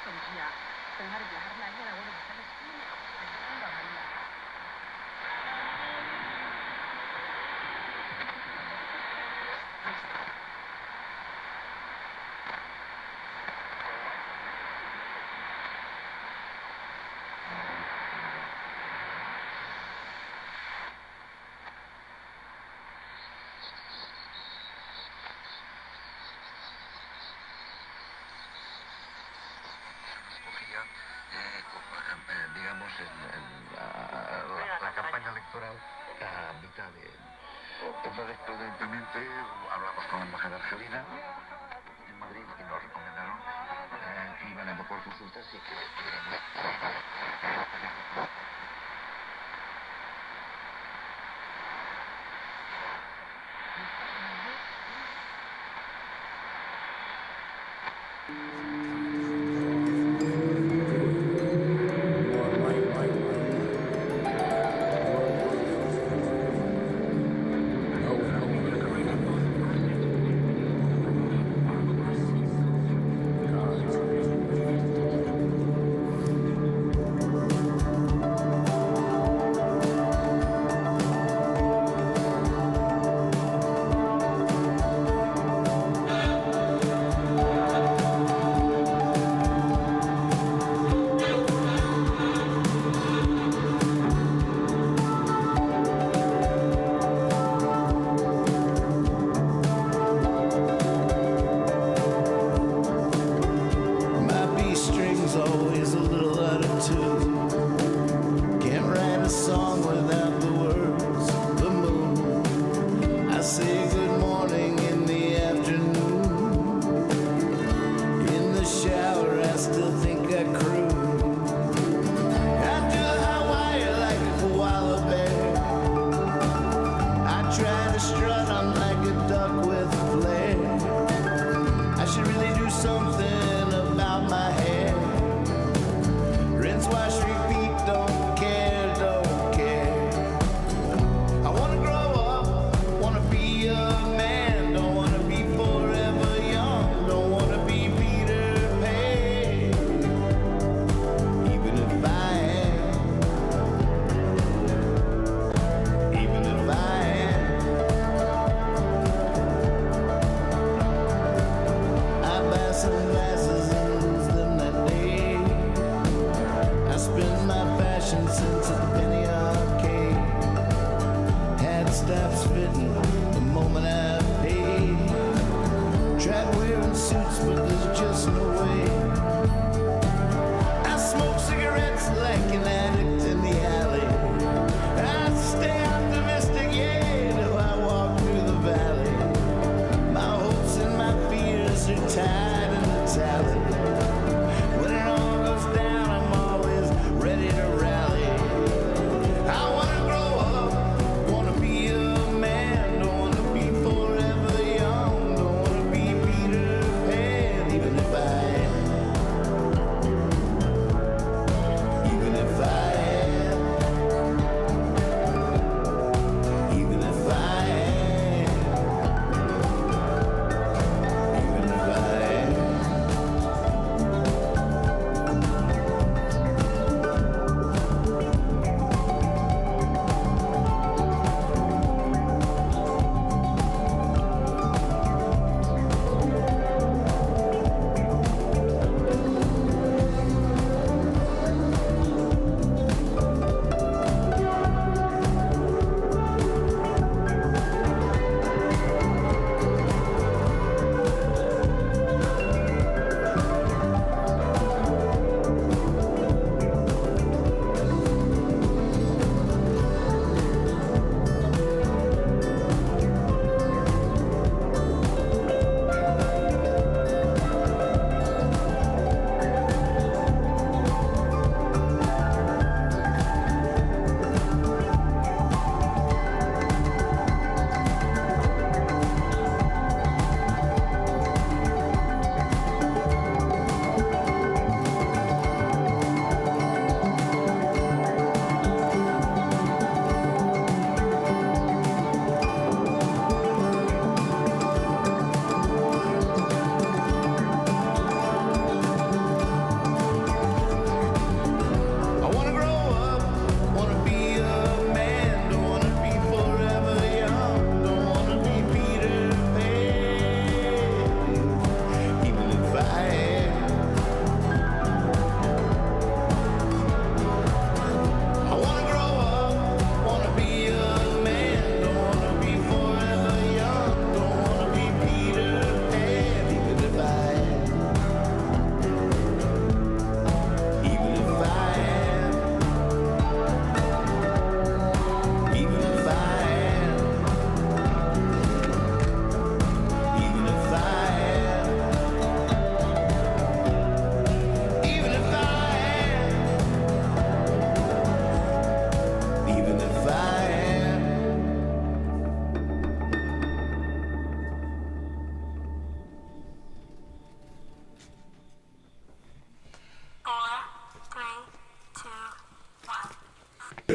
sonría pensar en viajar la vida, bueno, que sales una María. Digamos, la campaña electoral a mitad de... Entonces, prudentemente, hablamos con la embajada argelina en Madrid y nos recomendaron que iban a evacuar consultas y que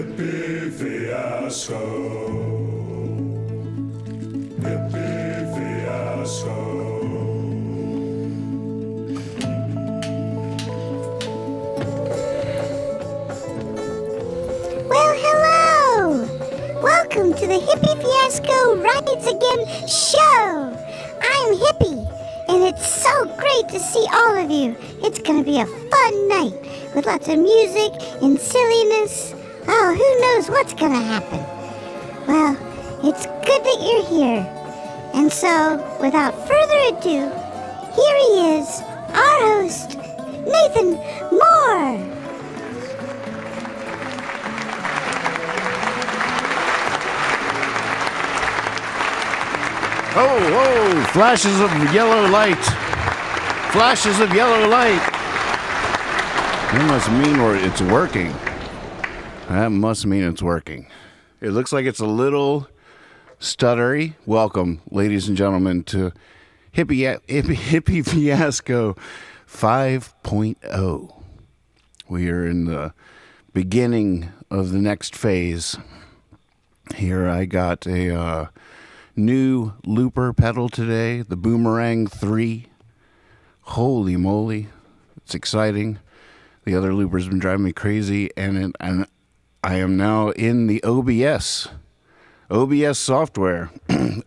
Hippy Fiasco. Hippy Fiasco. Well, hello! Welcome to the Hippy Fiasco Rides Again show! I'm Hippy, and it's so great to see all of you. It's gonna be a fun night with lots of music and silliness. Oh, who knows what's gonna happen? Well, it's good that you're here. And so, without further ado, here he is, our host, Nathan Moore. Oh, flashes of yellow light. Flashes of yellow light. That must mean it's working. That must mean it's working. It looks like it's a little stuttery. Welcome, ladies and gentlemen, to Hippy Fiasco 5.0. We are in the beginning of the next phase. Here I got a new looper pedal today, the Boomerang 3. Holy moly, it's exciting. The other looper's been driving me crazy, and I am now in the OBS software,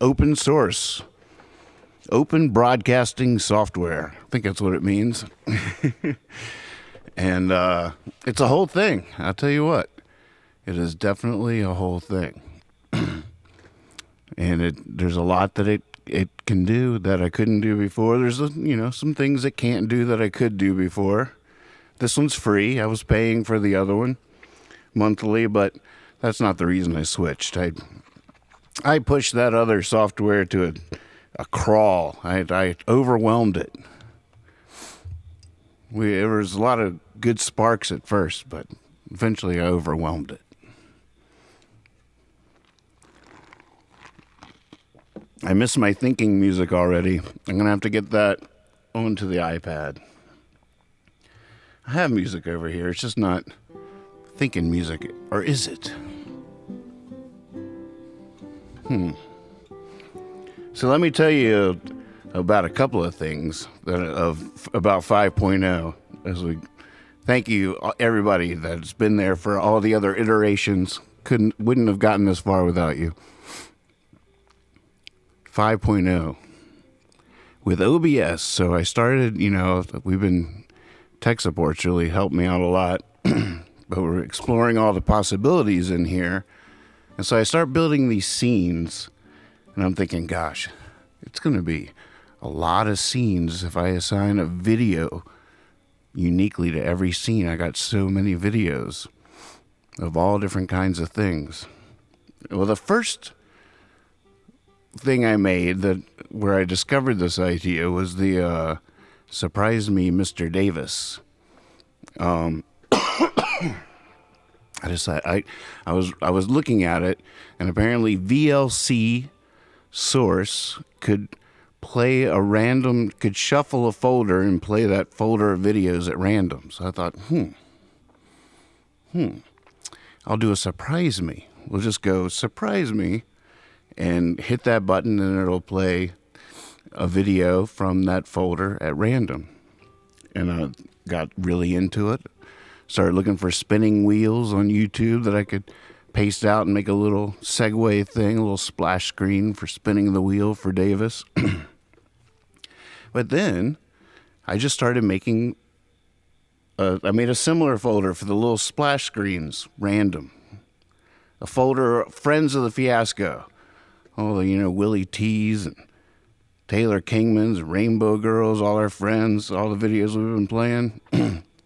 open source, open broadcasting software. I think that's what it means. And it's a whole thing. I'll tell you what, it is definitely a whole thing. And there's a lot that it can do that I couldn't do before. There's some things it can't do that I could do before. This one's free. I was paying for the other one monthly, but that's not the reason I switched. I pushed that other software to a crawl. I overwhelmed it. There was a lot of good sparks at first, but eventually I overwhelmed it. I miss my thinking music already. I'm going to have to get that onto the iPad. I have music over here. It's just not thinking music. Or is it? So let me tell you about a couple of things about 5.0. As we thank you everybody that's been there for all the other iterations. Wouldn't have gotten this far without you. 5.0 with OBS. So I started, tech support's really helped me out a lot, but we're exploring all the possibilities in here. And so I start building these scenes, and I'm thinking, gosh, it's going to be a lot of scenes if I assign a video uniquely to every scene. I got so many videos of all different kinds of things. Well, the first thing I made where I discovered this idea was the Surprise Me, Mr. Davis. I decided I was looking at it, and apparently VLC source could shuffle a folder and play that folder of videos at random. So I thought, I'll do a surprise me. We'll just go surprise me and hit that button, and it'll play a video from that folder at random. And I got really into it. Started looking for spinning wheels on YouTube that I could paste out and make a little segue thing, a little splash screen for spinning the wheel for Davis. But then I just started making, I made a similar folder for the little splash screens, random. A folder, Friends of the Fiasco. All the, Willie T's and Taylor Kingman's, Rainbow Girls, all our friends, all the videos we've been playing.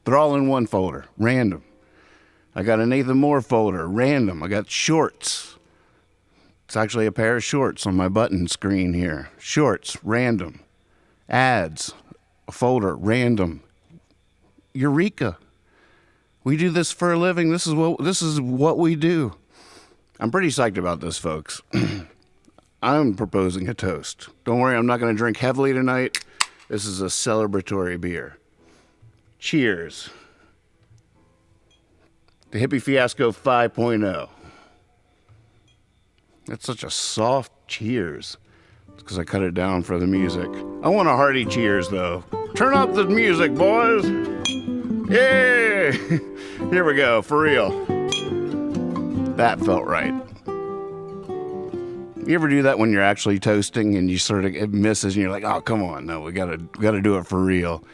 They're all in one folder, random. I got a Nathan Moore folder, random. I got shorts. It's actually a pair of shorts on my button screen here. Shorts, random. Ads, a folder, random. Eureka. We do this for a living. This is what we do. I'm pretty psyched about this, folks. I'm proposing a toast. Don't worry, I'm not going to drink heavily tonight. This is a celebratory beer. Cheers. The Hippy Fiasco 5.0. That's such a soft cheers. It's because I cut it down for the music. I want a hearty cheers, though. Turn up the music, boys. Yay! Here we go, for real. That felt right. You ever do that when you're actually toasting and you sort of, it misses and you're like, oh, come on, no, we gotta do it for real.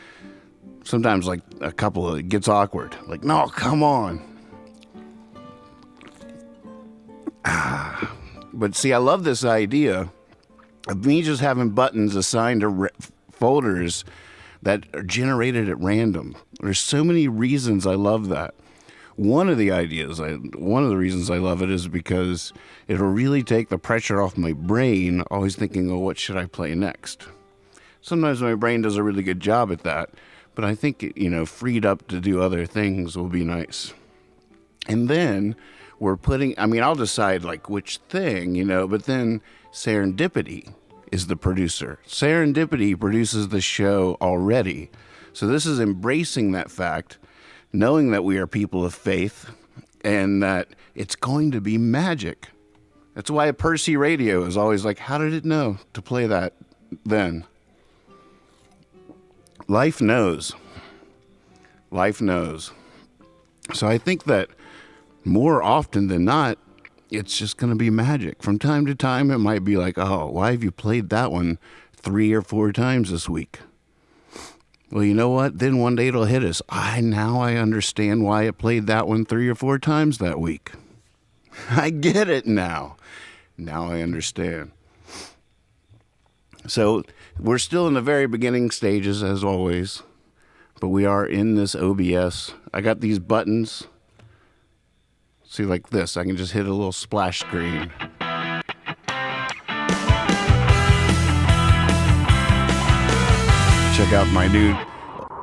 Sometimes like a couple, it gets awkward. Like, no, come on. But see, I love this idea of me just having buttons assigned to folders that are generated at random. There's so many reasons I love that. One of the reasons I love it is because it'll really take the pressure off my brain, always thinking, oh, what should I play next? Sometimes my brain does a really good job at that, but I think, freed up to do other things will be nice. And then I'll decide like which thing, but then Serendipity is the producer. Serendipity produces the show already. So this is embracing that fact, knowing that we are people of faith and that it's going to be magic. That's why Percy Radio is always like, how did it know to play that then? Life knows. Life knows. So I think that more often than not, it's just going to be magic. From time to time, it might be like, oh, why have you played that one 3 or 4 times this week? Well, you know what? Then one day it'll hit us. Now I understand why it played that one 3 or 4 times that week. I get it now. Now I understand. So we're still in the very beginning stages, as always, but we are in this OBS. I got these buttons. See, like this, I can just hit a little splash screen. Check out my dude.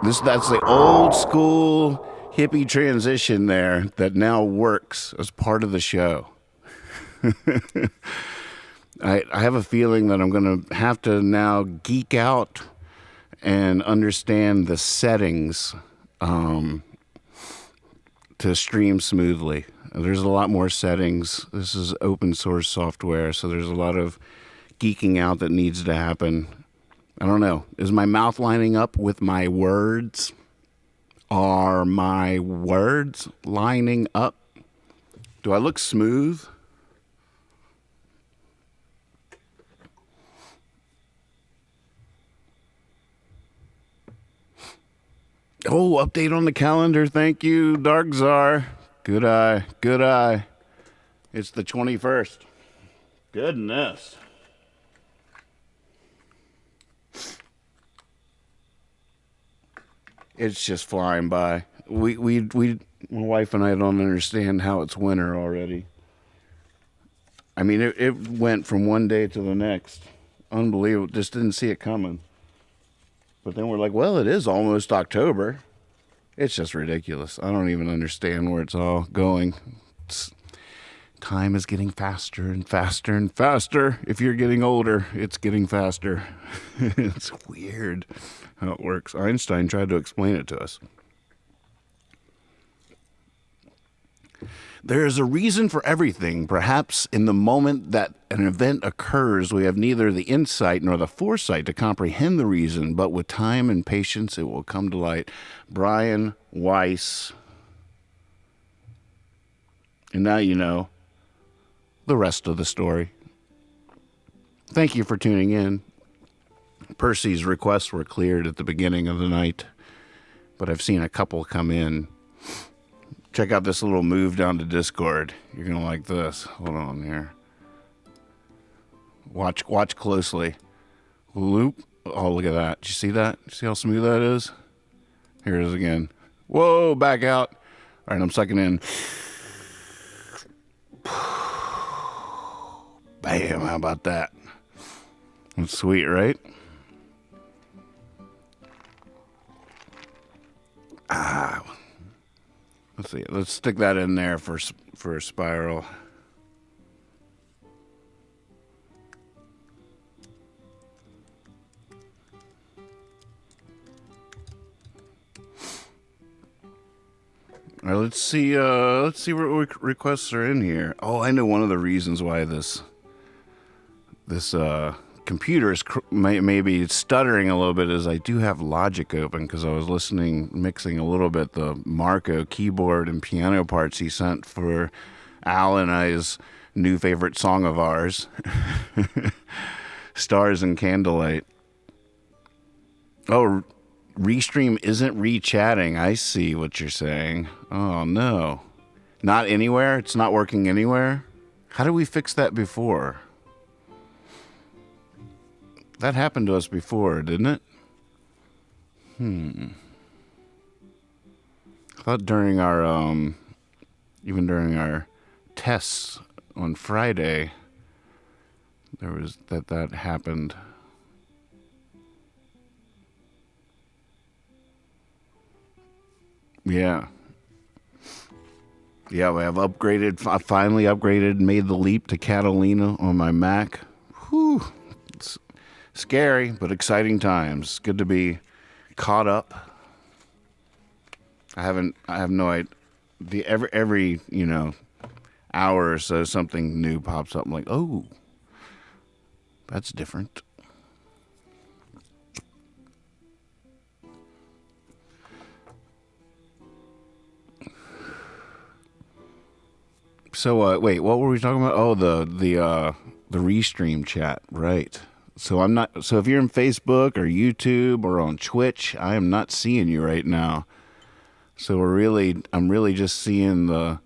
That's the old school hippie transition there that now works as part of the show. I have a feeling that I'm going to have to now geek out and understand the settings to stream smoothly. There's a lot more settings. This is open source software, so there's a lot of geeking out that needs to happen. I don't know. Is my mouth lining up with my words? Are my words lining up? Do I look smooth? Oh, update on the calendar. Thank you, Dark Czar. Good eye. Good eye. It's the 21st. Goodness. It's just flying by. My wife and I don't understand how it's winter already. I mean, it went from one day to the next. Unbelievable. Just didn't see it coming. But then we're like, well, it is almost October. It's just ridiculous. I don't even understand where it's all going. Time is getting faster and faster and faster. If you're getting older, it's getting faster. It's weird how it works. Einstein tried to explain it to us. There is a reason for everything. Perhaps in the moment that an event occurs, we have neither the insight nor the foresight to comprehend the reason, but with time and patience, it will come to light. Brian Weiss. And now you know the rest of the story. Thank you for tuning in. Percy's requests were cleared at the beginning of the night, but I've seen a couple come in. Check out this little move down to Discord. You're going to like this. Hold on here. Watch closely. Loop. Oh, look at that. Did you see that? See how smooth that is? Here it is again. Whoa, back out. All right, I'm sucking in. Bam, how about that? That's sweet, right? Let's see. Let's stick that in there for a spiral. All right, let's see what requests are in here. Oh, I know one of the reasons why this computer is maybe stuttering a little bit is I do have Logic open because I was mixing a little bit the Marco keyboard and piano parts he sent for Al and I's new favorite song of ours, Stars and Candlelight. Oh, Restream isn't re-chatting. I see what you're saying. Oh, no. Not anywhere? It's not working anywhere? How did we fix that before? That happened to us before, didn't it? I thought during our, even during our tests on Friday, there was that happened. Yeah. Yeah, I finally upgraded, made the leap to Catalina on my Mac. Whew. It's scary, but exciting times. Good to be caught up. I have no idea. Every, hour or so something new pops up. I'm like, oh, that's different. So wait, what were we talking about? Oh, the Restream chat, right? So if you're in Facebook or YouTube or on Twitch, I am not seeing you right now. So I'm really just seeing the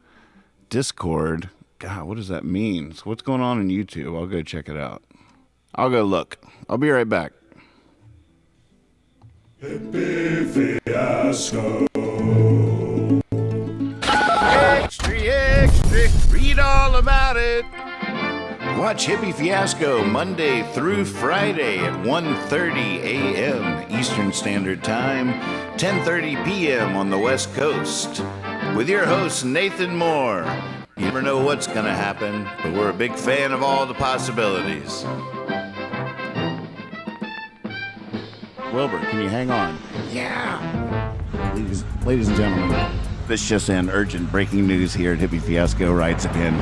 Discord. God, what does that mean? So what's going on in YouTube? I'll go check it out. I'll go look. I'll be right back. Hippy Fiasco. Extra, read all about it. Watch Hippy Fiasco Monday through Friday at 1:30 a.m. Eastern Standard Time, 10:30 p.m. on the West Coast, with your host Nathan Moore. You never know what's going to happen, but we're a big fan of all the possibilities. Wilbur, can you hang on? Yeah. Ladies and gentlemen, this just in, urgent breaking news here at Hippy Fiasco Rides Again.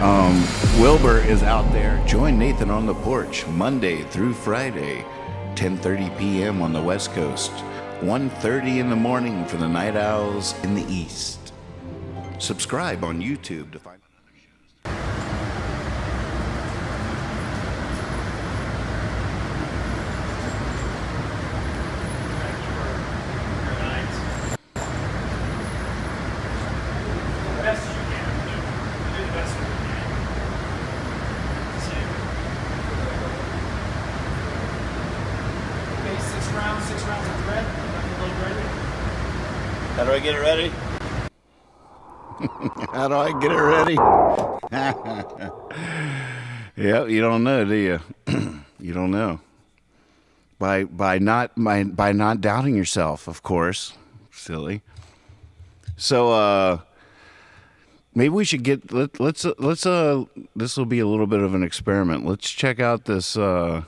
Wilbur is out there. Join Nathan on the porch Monday through Friday, 10:30 p.m. on the West Coast, 1:30 in the morning for the Night Owls in the East. Subscribe on YouTube to find other shows. Best as you can. Do the best that you can. Okay, 6 rounds of thread. A little ready. How do I get it ready? How do I get it ready? Yeah, you don't know, do you? You don't know. By not doubting yourself, of course. Silly. So maybe we should get let's this will be a little bit of an experiment. Let's check out this Al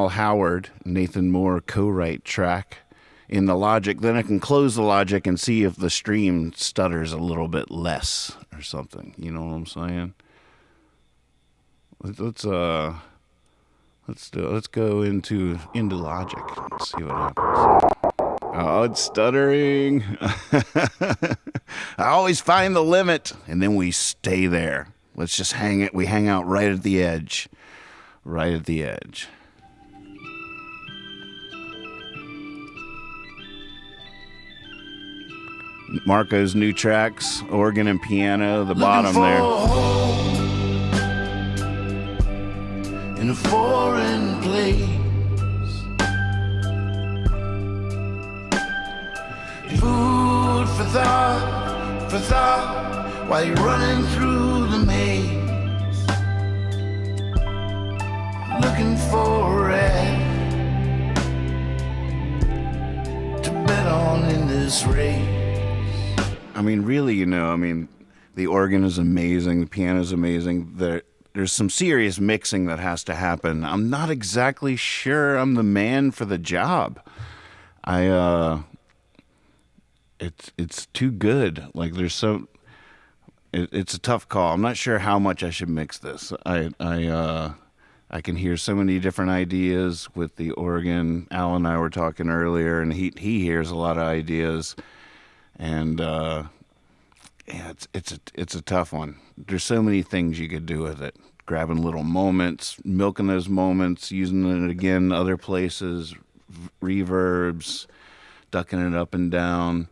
Howard, Nathan Moore co-write track in the Logic. Then I can close the Logic and see if the stream stutters a little bit less or something. You know what I'm saying? Let's go into Logic and see what happens. Oh, it's stuttering. I always find the limit, and then we stay there. Let's just hang it. We hang out right at the edge. Right at the edge. Marco's new tracks, organ and piano, the bottom there. In a foreign place, food for thought, while you're running through the maze, looking for a red to bet on in this race. I mean, really, the organ is amazing, the piano is amazing. There's some serious mixing that has to happen. I'm not exactly sure I'm the man for the job. it's too good. Like there's so it's a tough call. I'm not sure how much I should mix this. I can hear so many different ideas with the organ. Al and I were talking earlier, and he hears a lot of ideas, and yeah, it's a tough one. There's so many things you could do with it. Grabbing little moments, milking those moments, using it again other places, reverbs, ducking it up and down.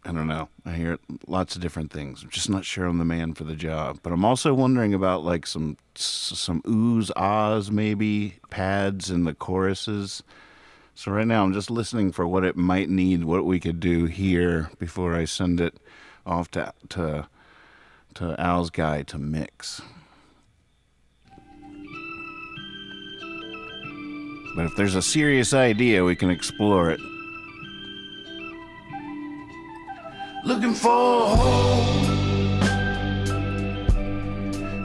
I don't know. I hear lots of different things. I'm just not sure I'm the man for the job. But I'm also wondering about like some oohs, ahs, maybe pads in the choruses. So right now I'm just listening for what it might need, what we could do here before I send it off to Al's guy to mix. But if there's a serious idea, we can explore it. Looking for a home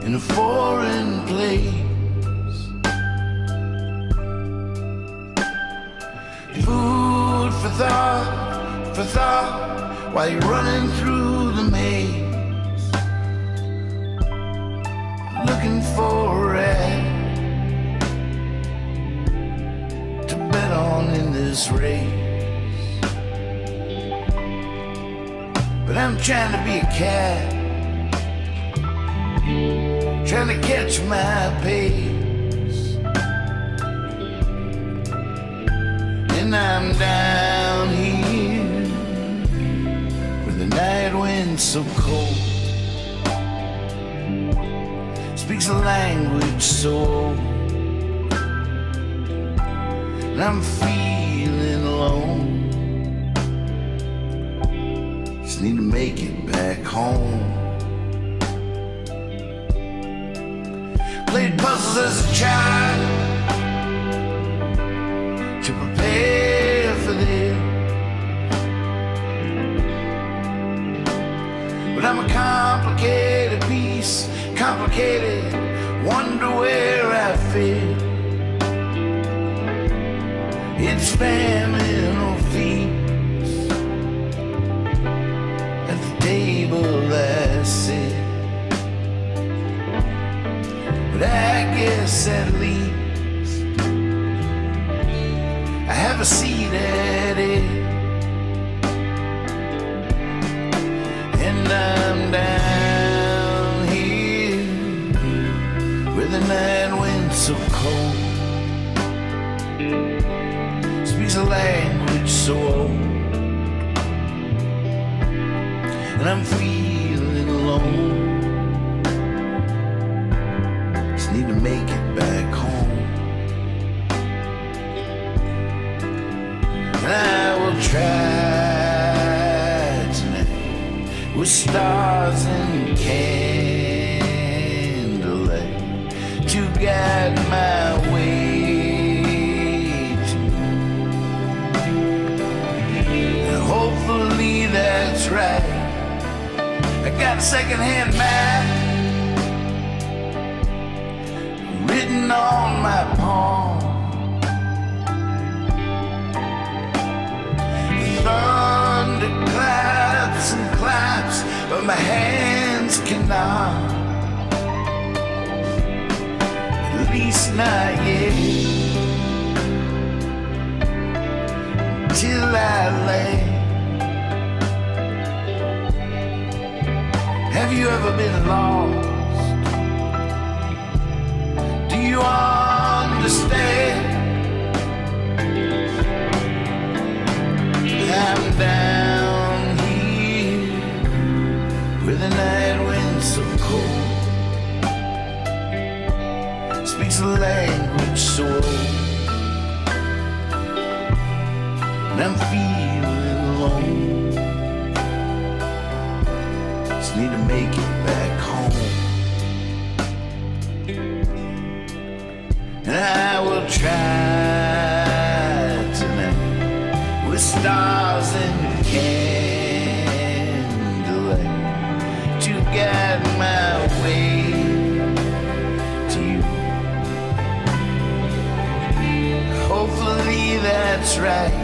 in a foreign place. Food for thought, while you're running through the maze. Looking for a rat to bet on in this race. But I'm trying to be a cat, trying to catch my pace. And I'm down here where the night wind's so cold, speaks a language so old, and I'm feeling alone. Need to make it back home. Played puzzles as a child to prepare for this, but I'm a complicated piece, complicated, wonder where I fit. It's famine or feast, table I sit. But I guess at least I have a seat at it. And I'm down here where the night wind's so cold, speaks a language so old, and I'm feeling alone. Just need to make it back home. And I will try tonight with stars and candlelight to guide my way to you. And hopefully that's right. I got a second-hand map written on my palm. Thunder claps and claps, but my hands cannot. At least not yet. Till I lay. Have you ever been lost? Do you understand? I'm down here where the night wind's so cold, speaks a language so old, and I'm feeling alone. Just need to make it back home. And I will try tonight with stars and candlelight to guide my way to you. Hopefully that's right.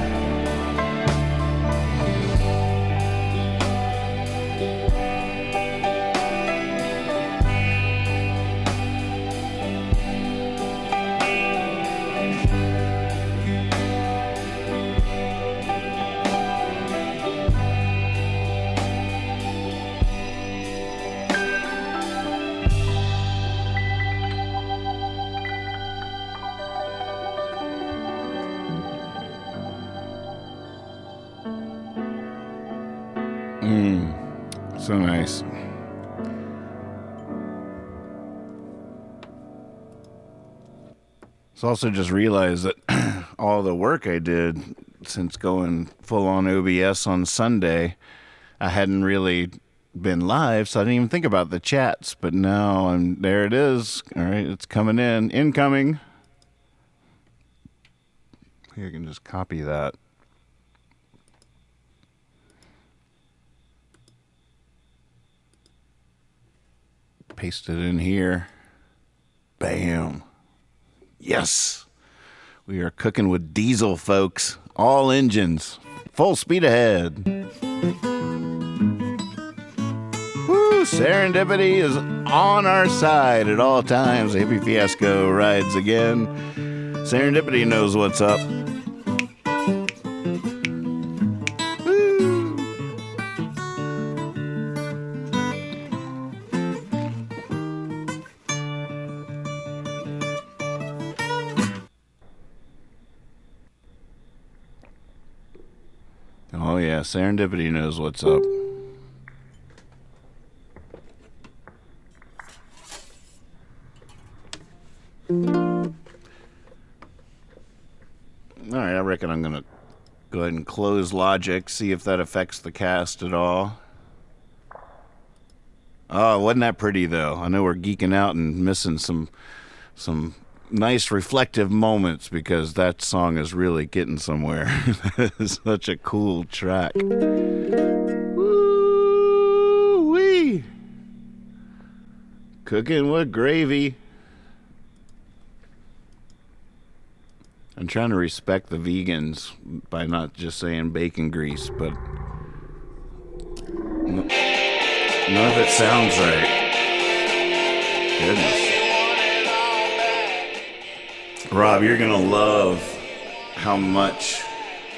So nice. So also just realized that all the work I did since going full on OBS on Sunday, I hadn't really been live, so I didn't even think about the chats. But now there it is. All right, it's coming in. Incoming. Here, you can just copy that. Paste it in here. Bam. Yes. We are cooking with diesel, folks. All engines. Full speed ahead. Woo! Serendipity is on our side at all times. Hippy Fiasco rides again. Serendipity knows what's up. Oh yeah, Serendipity knows what's up. Alright, I reckon I'm gonna go ahead and close Logic, see if that affects the cast at all. Oh, wasn't that pretty though? I know we're geeking out and missing some nice reflective moments because that song is really getting somewhere. It's such a cool track. Woo-wee. Cooking with gravy. I'm trying to respect the vegans by not just saying bacon grease, but none of it sounds right. Goodness. Rob, you're going to love how much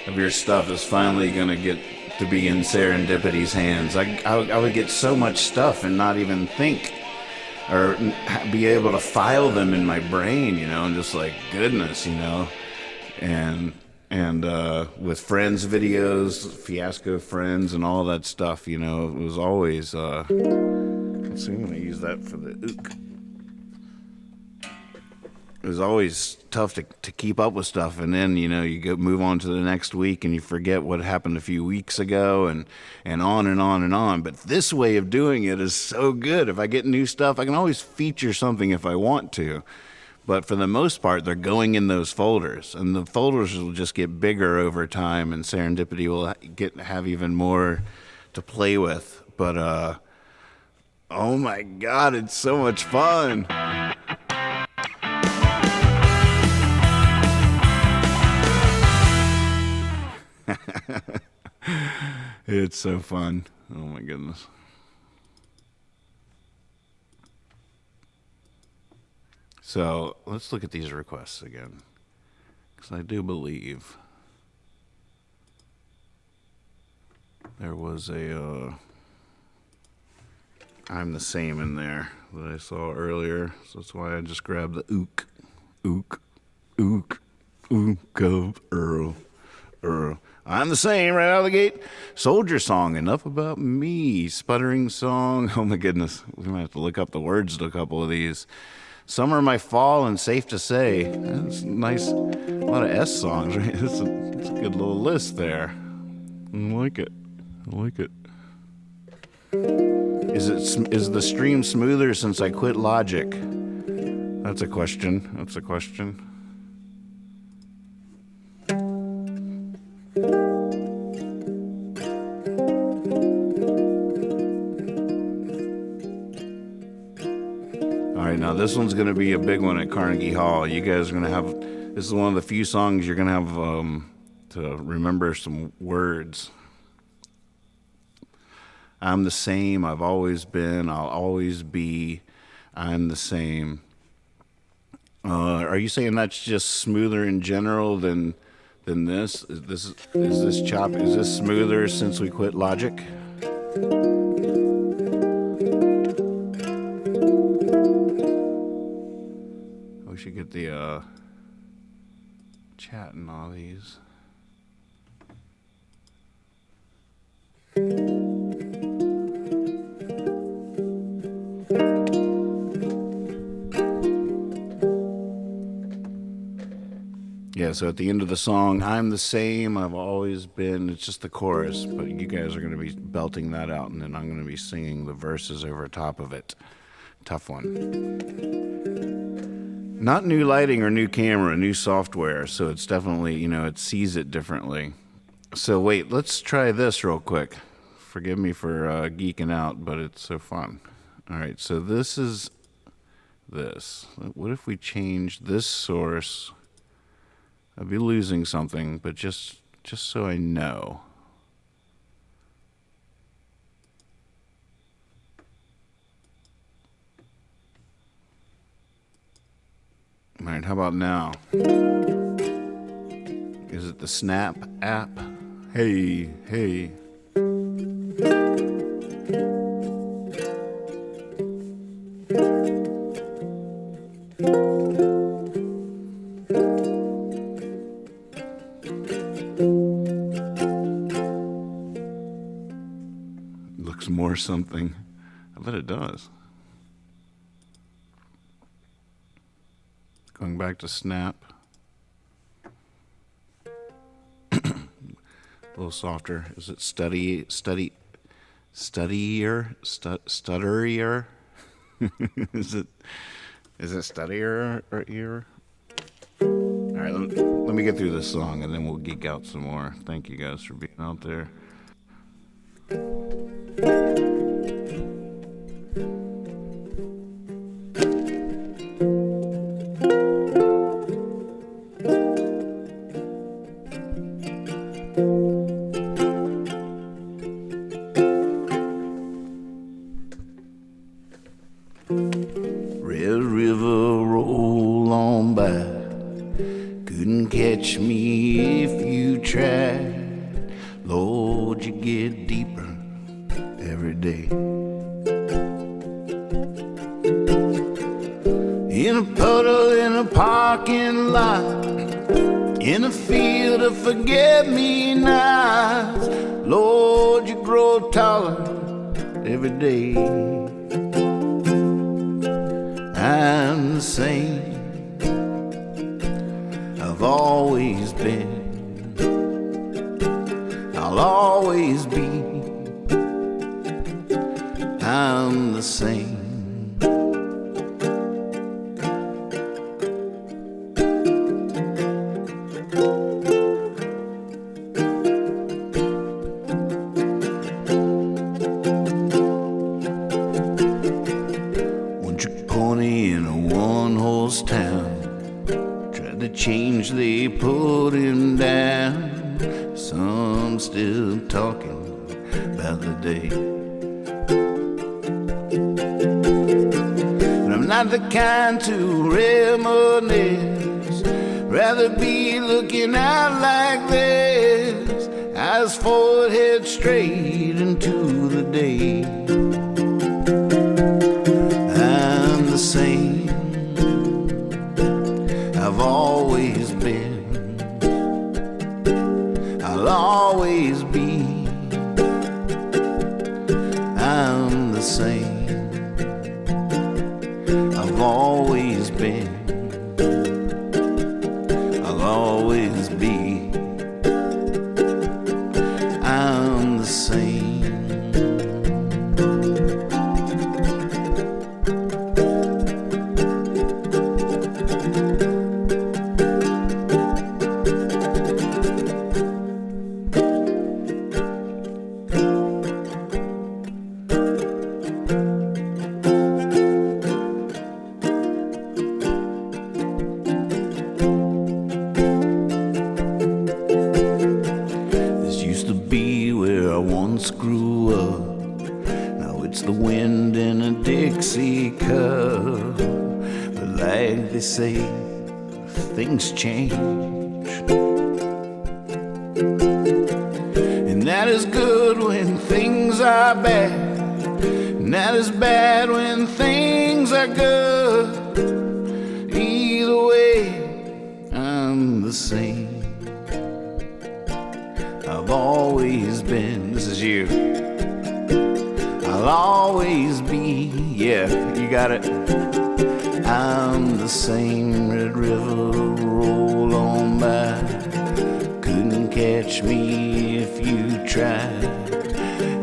of your stuff is finally going to get to be in Serendipity's hands. I would get so much stuff and not even think or be able to file them in my brain, you know, and just like, goodness, you know. And with Friends videos, Fiasco Friends and all that stuff, you know, it was always, let's see, I'm going to use that for the ook. It was always tough to keep up with stuff, and then, you know, you move on to the next week and you forget what happened a few weeks ago, and on and on and on. But this way of doing it is so good. If I get new stuff, I can always feature something if I want to. But for the most part, they're going in those folders, and the folders will just get bigger over time, and Serendipity will have even more to play with. But oh my God, it's so much fun. It's so fun. Oh my goodness. So let's look at these requests again, because I do believe there was a I'm the Same in there that I saw earlier, so that's why I just grabbed the ook of Earl. I'm the Same right out of the gate. Soldier Song, Enough About Me. Sputtering Song. Oh my goodness, we might have to look up the words to a couple of these. Summer, My Fall, and Safe to Say. That's nice. A lot of S songs, right? It's a good little list there. I like it. Is the stream smoother since I quit Logic? That's a question. All right, now this one's going to be a big one at Carnegie Hall. You guys are going to have, this is one of the few songs you're going to have to remember some words. I'm the same, I've always been, I'll always be, I'm the same. Are you saying that's just smoother in general than this? Is this smoother since we quit Logic? We should get the chat and all these. Yeah, so at the end of the song, I'm the same, I've always been. It's just the chorus, but you guys are going to be belting that out, and then I'm going to be singing the verses over top of it. Tough one. Not new lighting or new camera, new software, so it's definitely, it sees it differently. So wait, let's try this real quick. Forgive me for geeking out, but it's so fun. All right, so this is this. What if we change this source? I'd be losing something, but just so I know. All right, how about now? Is it the Snap app? Hey. Looks more something. I bet it does. Going back to Snap. A little softer. Is it stutterier? Is it stuttier or ear? All right, let me get through this song and then we'll geek out some more. Thank you guys for being out there. Red River, roll on by. Couldn't catch me if you tried. Lord, you get deeper every day. In a puddle, in a parking lot, in a field of forget-me-nots. Lord, you grow taller every day. I'm the same, I've always been, I'll always be. I'm the same. In a one-horse town, tried to change, they put him down. Some still talking about the day. And I'm not the kind to reminisce, rather be looking out like this, eyes forward, head straight into the day. Same, I've always been, I'll always be. I'm the same, I've always been, I'll always be. I'm the same. Grew up, now it's the wind in a Dixie cup. But like they say, things change, and that is good when things are bad, and that is bad when things are good. Either way, I'm the same. I've always been, this is you. I'll always be, yeah, you got it. I'm the same. Red River, roll on by. catch me if you try.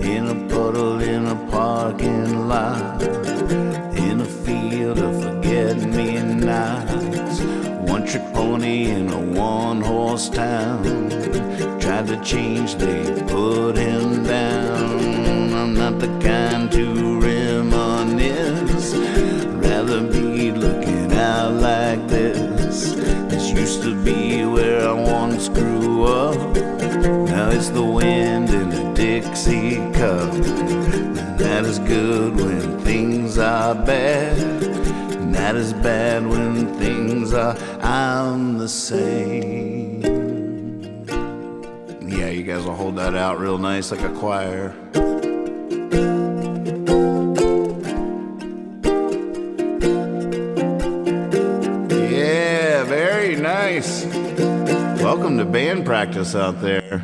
In a puddle, in a parking lot, in a field of forget-me-nots. One-trick pony in a one-horse town. Tried to change, they put him down. I'm not the kind to reminisce. Rather be looking out like this. This used to be where I once grew up. Now it's the wind in a Dixie cup. And that is good when things are bad. And that is bad when things are, I'm the same. Yeah, you guys will hold that out real nice like a choir. Yeah, very nice. Welcome to band practice out there.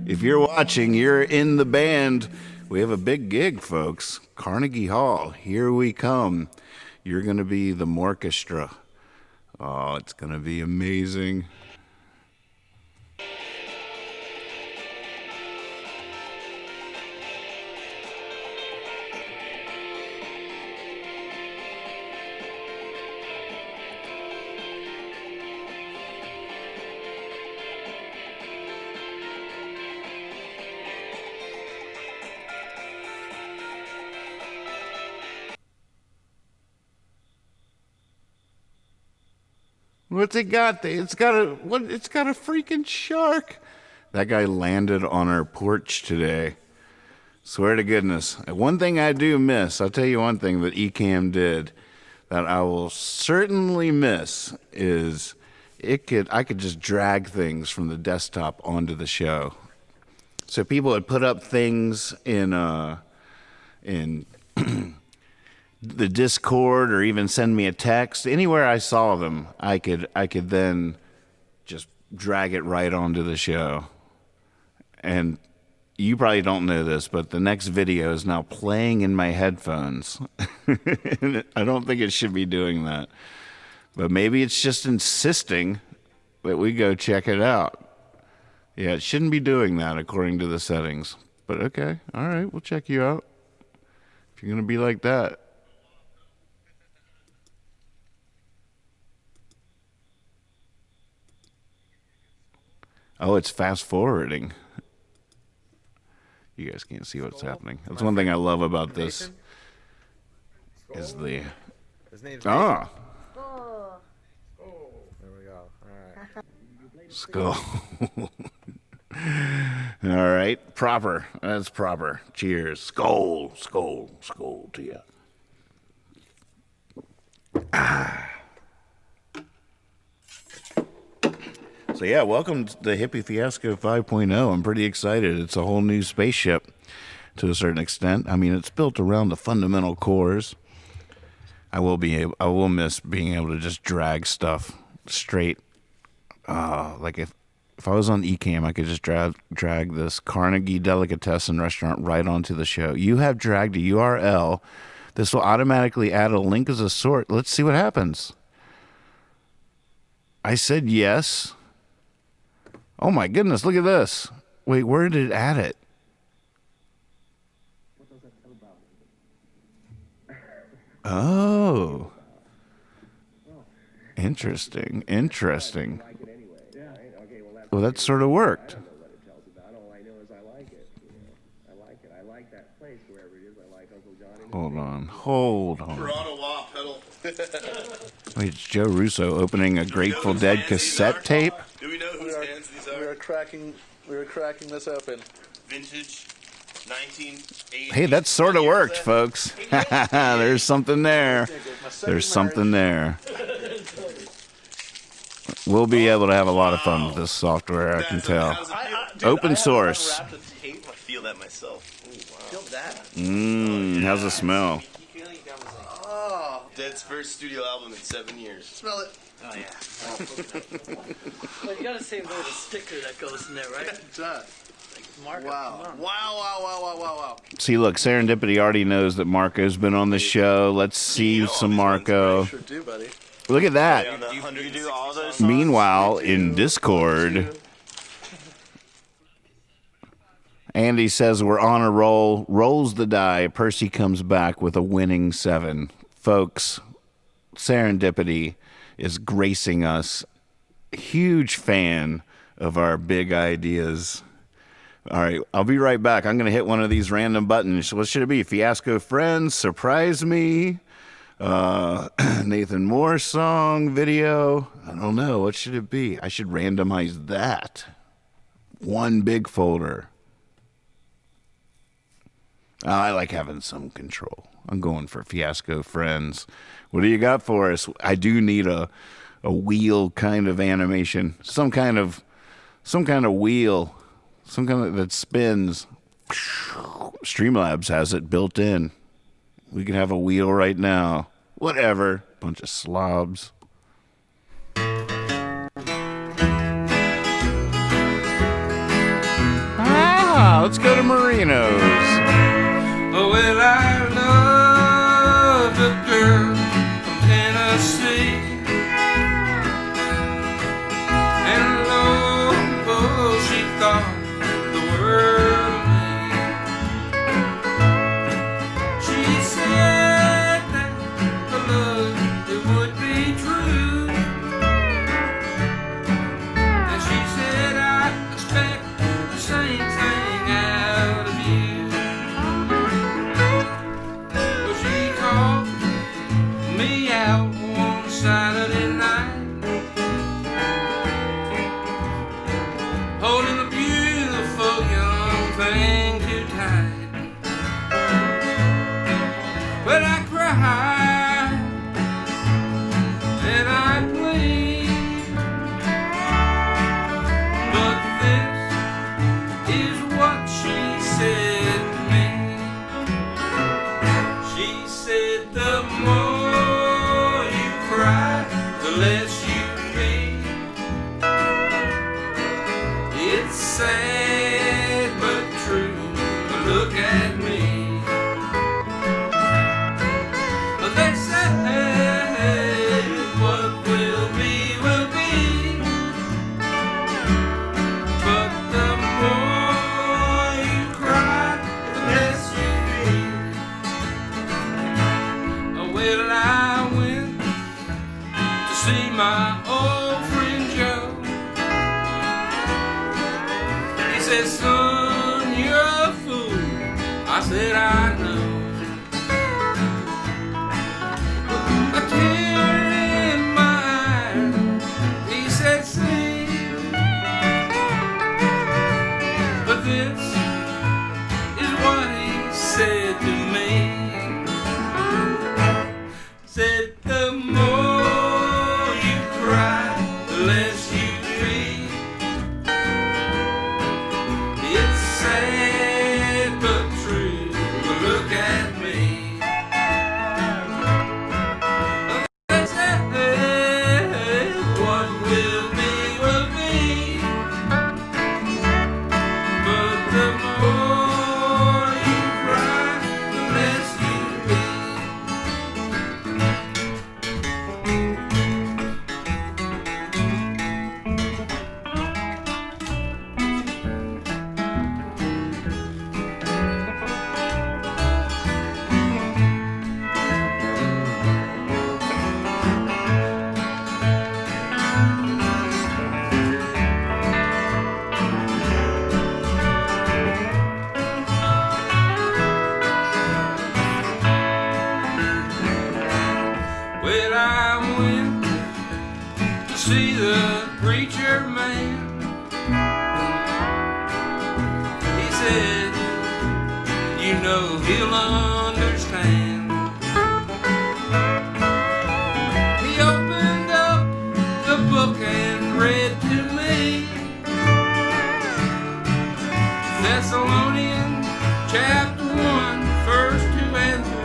If you're watching, you're in the band. We have a big gig, folks. Carnegie Hall, here we come. You're going to be the orchestra. Oh, it's going to be amazing. What's it got? It's got a what? It's got a freaking shark. That guy landed on our porch today. Swear to goodness. One thing I do miss, I'll tell you one thing that Ecamm did that I will certainly miss is I could just drag things from the desktop onto the show. So people would put up things in the Discord or even send me a text. Anywhere I saw them, I could then just drag it right onto the show. And you probably don't know this, but the next video is now playing in my headphones. I don't think it should be doing that. But maybe it's just insisting that we go check it out. Yeah, it shouldn't be doing that according to the settings. But okay, all right, we'll check you out. If you're going to be like that. Oh, it's fast forwarding. You guys can't see what's happening. That's one thing I love about this. Is the His name's ah Oh. There we go. All right. skull. All right, proper. That's proper. Cheers. Skull, skull, skull to you. So yeah, welcome to the Hippy Fiasco 5.0. I'm pretty excited. It's a whole new spaceship to a certain extent. I mean, it's built around the fundamental cores. I will miss being able to just drag stuff straight. Like if I was on Ecamm, I could just drag this Carnegie Delicatessen restaurant right onto the show. You have dragged a URL. This will automatically add a link as a sort. Let's see what happens. I said yes. Oh my goodness, look at this. Wait, where did it add it? Oh. Interesting. Well, that sort of worked. Hold on. Wait, it's Joe Russo opening a Grateful Dead cassette tape? Do we know whose hands these are? We were cracking this open. Vintage 1980. Hey, that sort of worked, folks. There's something there. There's something there. We'll be able to have a lot of fun with this software, I can tell. Open source. I feel that myself. Feel that? How's it smell? Oh, Dead's first studio album in 7 years. smell it. Oh, yeah. Well, you gotta save the sticker that goes in there, right? It does. Mark, Wow. come on. Wow. See, look, Serendipity already knows that Marco's been on the show. Let's see some Marco. Sure do, buddy. Look at that. You do all those songs? Meanwhile, in Discord, Andy says we're on a roll, rolls the die. Percy comes back with a winning 7. Folks, serendipity is gracing us. Huge fan of our big ideas. All right, I'll be right back. I'm going to hit one of these random buttons. What should it be? Fiasco Friends, Surprise Me, Nathan Moore song, video. I don't know. What should it be? I should randomize that. One big folder. I like having some control. I'm going for Fiasco Friends. What do you got for us? I do need a wheel kind of animation. Some kind of wheel. Some kind of that spins. Streamlabs has it built in. We can have a wheel right now. Whatever. Bunch of slobs. Let's go to Marino's. Oh, well, I love a girl from Tennessee. And oh, she thought the world of me. She said that the love, it would be true. And she said I expect the same thing out of you. Well, she called me out one Saturday night, holding a beautiful young thing too tight. But I cried and I plead, but this is what she said to me. She said the more you cry, the less you read. It's sad but true, but look at me. They say what will be, will be. But the more you cry, the less you read. Oh, well, I went to see my old friend Joe. He said, son, you're a fool. I said, I know. A tear in my eye, he said, see. But this is what he said to me. Said the more you cry, the less you read. It's sad but true, but look at me. They say what will be, will be. But the more you cry, the less you Well, I went to see the preacher man. He said, you know he'll understand. He opened up the book and read to me Thessalonians chapter 1, verse 2 and 3.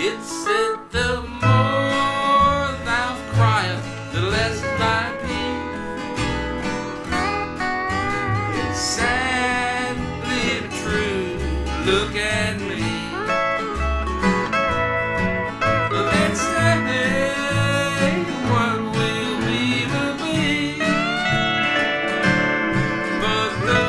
It said, the more thou criest, the less thy peace. It's sadly true, look at me. Let's say what will be, will be. But the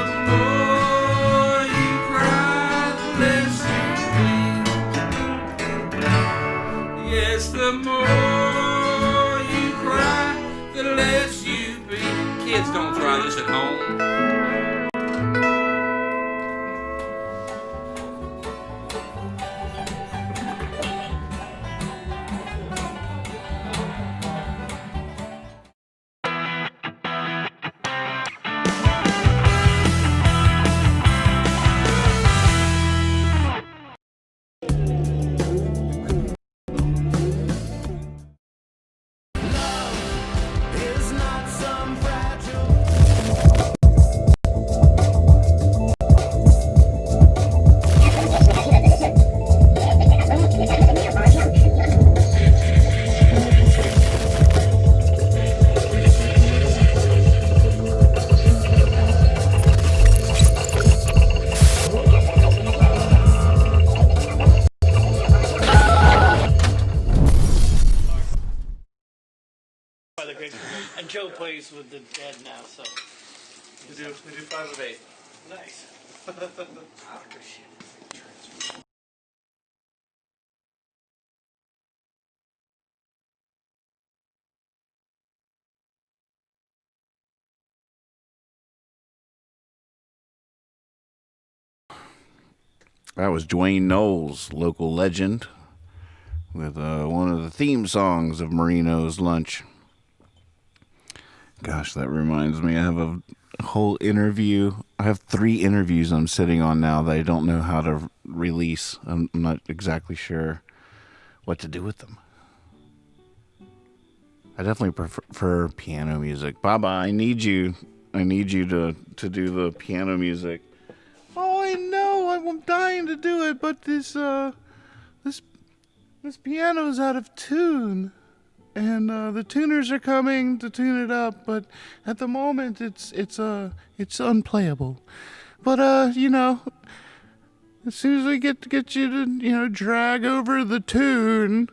Joe plays with the dead now, so. We do 5 of 8. Nice. After shit. That was Dwayne Knowles, local legend, with one of the theme songs of Marino's Lunch. Gosh, that reminds me, I have a whole interview. I have 3 interviews I'm sitting on now that I don't know how to release. I'm not exactly sure what to do with them. I definitely prefer piano music. Baba, I need you to do the piano music. Oh, I know, I'm dying to do it, but this piano's out of tune. And the tuners are coming to tune it up, but at the moment it's unplayable. But as soon as we get you to drag over the tune,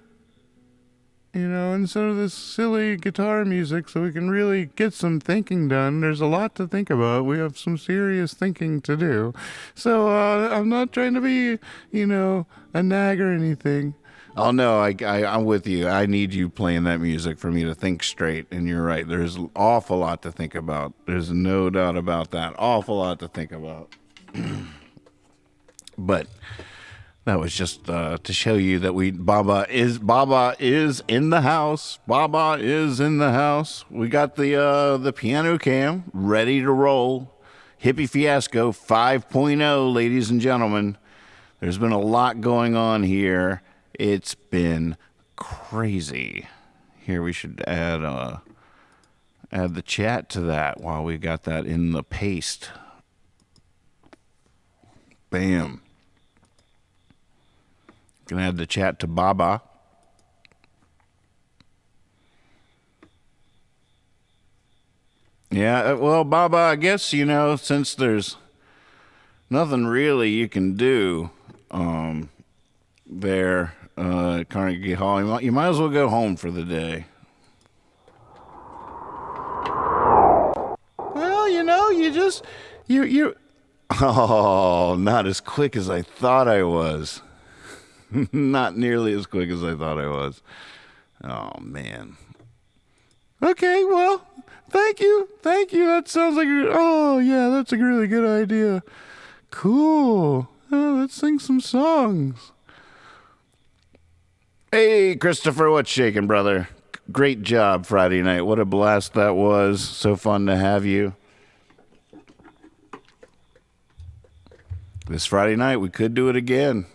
instead of this silly guitar music, so we can really get some thinking done. There's a lot to think about. We have some serious thinking to do. So I'm not trying to be, a nag or anything. Oh, no, I'm with you. I need you playing that music for me to think straight. And you're right. There's an awful lot to think about. There's no doubt about that. Awful lot to think about. But that was just to show you that Baba is in the house. Baba is in the house. We got the piano cam ready to roll. Hippy Fiasco 5.0, ladies and gentlemen. There's been a lot going on here. It's been crazy. Here we should add the chat to that while we got that in the paste. Bam. Gonna add the chat to Baba. Yeah, well, Baba, I guess, since there's nothing really you can do there at Carnegie Hall, you might as well go home for the day. Well, you oh, not as quick as I thought I was. Not nearly as quick as I thought I was. Oh, man. Okay, well, thank you. That sounds like that's a really good idea. Cool. Let's sing some songs. Hey, Christopher, what's shaking, brother? Great job Friday night. What a blast that was. So fun to have you. This Friday night, we could do it again.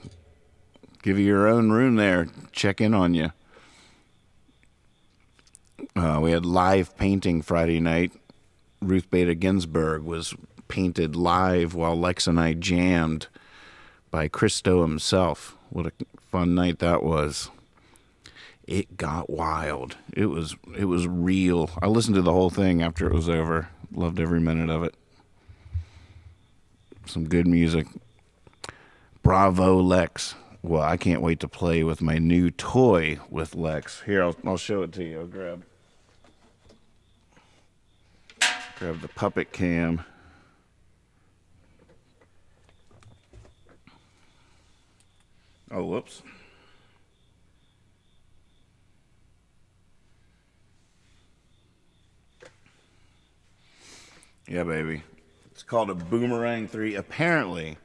Give you your own room there. Check in on you. We had live painting Friday night. Ruth Bader Ginsburg was painted live while Lex and I jammed by Christo himself. What a fun night that was. It got wild. It was real. I listened to the whole thing after it was over. Loved every minute of it. Some good music. Bravo, Lex. Well, I can't wait to play with my new toy with Lex. Here, I'll show it to you. I'll grab the puppet cam. Oh, whoops. Yeah, baby. It's called a Boomerang 3. Apparently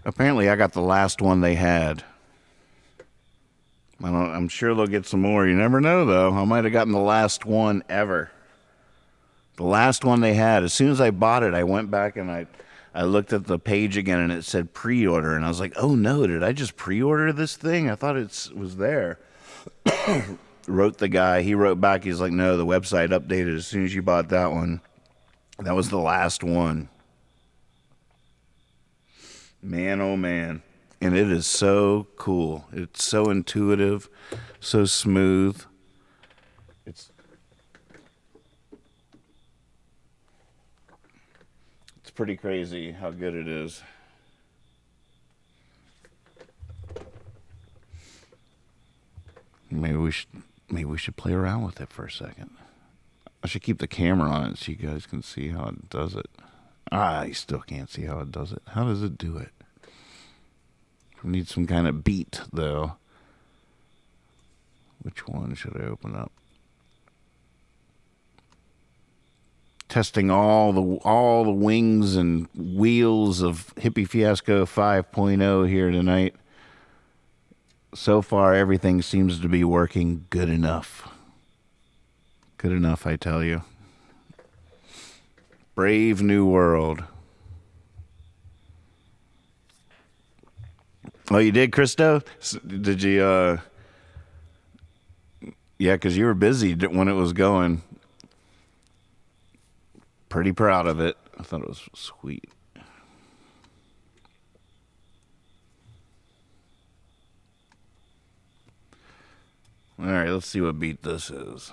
I got the last one they had. I'm sure they'll get some more. You never know, though. I might have gotten the last one ever. The last one they had. As soon as I bought it, I went back and I looked at the page again, and it said pre-order. And I was like, oh, no, did I just pre-order this thing? I thought it was there. Wrote the guy. He wrote back. He's like, no, the website updated as soon as you bought that one. That was the last one. Man, oh, man. And it is so cool. It's so intuitive, so smooth. It's pretty crazy how good it is. Maybe we should play around with it for a second. I should keep the camera on it so you guys can see how it does it. I still can't see how it does it. How does it do it? We need some kind of beat, though. Which one should I open up? Testing all the wings and wheels of Hippy Fiasco 5.0 here tonight. So far, everything seems to be working good enough. Good enough, I tell you. Brave new world. Oh, you did, Christo? Did you, yeah, because you were busy when it was going. Pretty proud of it. I thought it was sweet. All right, let's see what beat this is.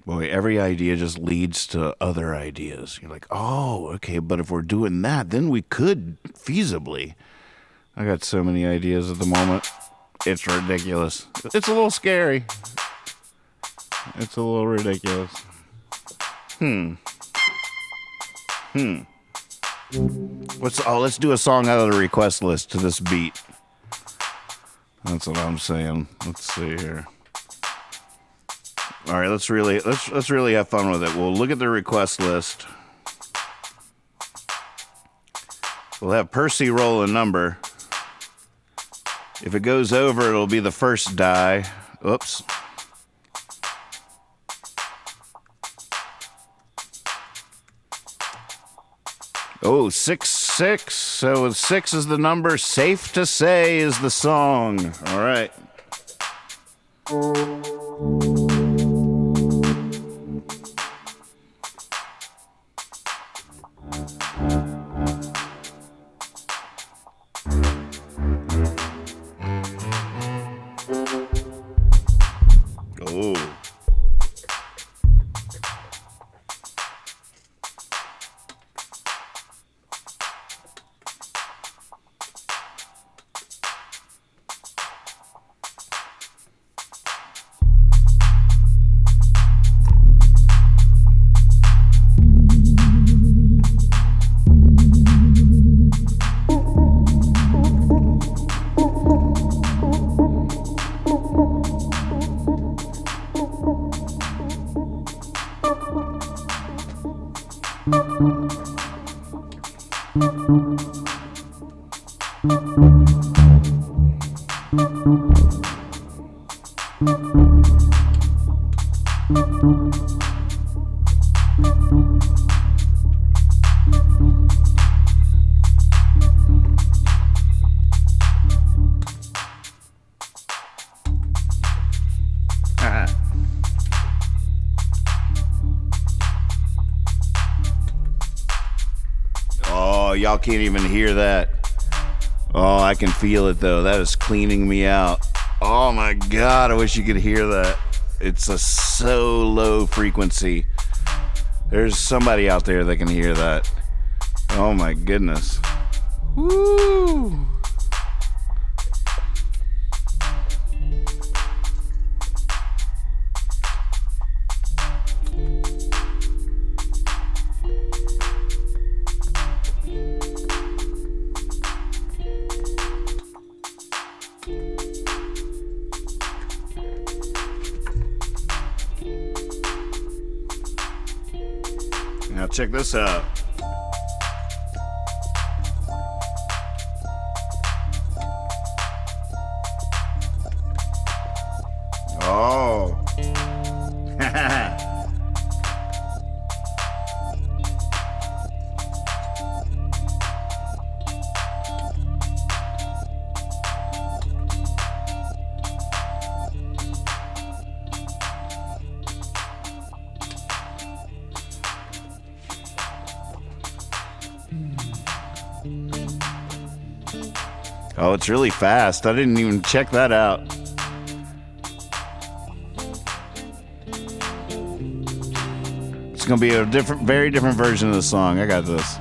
Boy, every idea just leads to other ideas. You're like, oh, okay, but if we're doing that, then we could feasibly. I got so many ideas at the moment. It's ridiculous. It's a little scary. It's a little ridiculous. Let's do a song out of the request list to this beat. That's what I'm saying. Let's see here. All right, let's really have fun with it. We'll look at the request list. We'll have Percy roll a number. If it goes over, it'll be the first die. Oops. Oh, 6-6. So 6 is the number. Safe to Say is the song. All right. Y'all can't even hear that. Oh, I can feel it though. That is cleaning me out. Oh my God, I wish you could hear that. It's a so low frequency. There's somebody out there that can hear that. Oh my goodness. Woo! Now check this out. Oh. Oh, it's really fast. I didn't even check that out. It's gonna be a very different version of the song. I got this.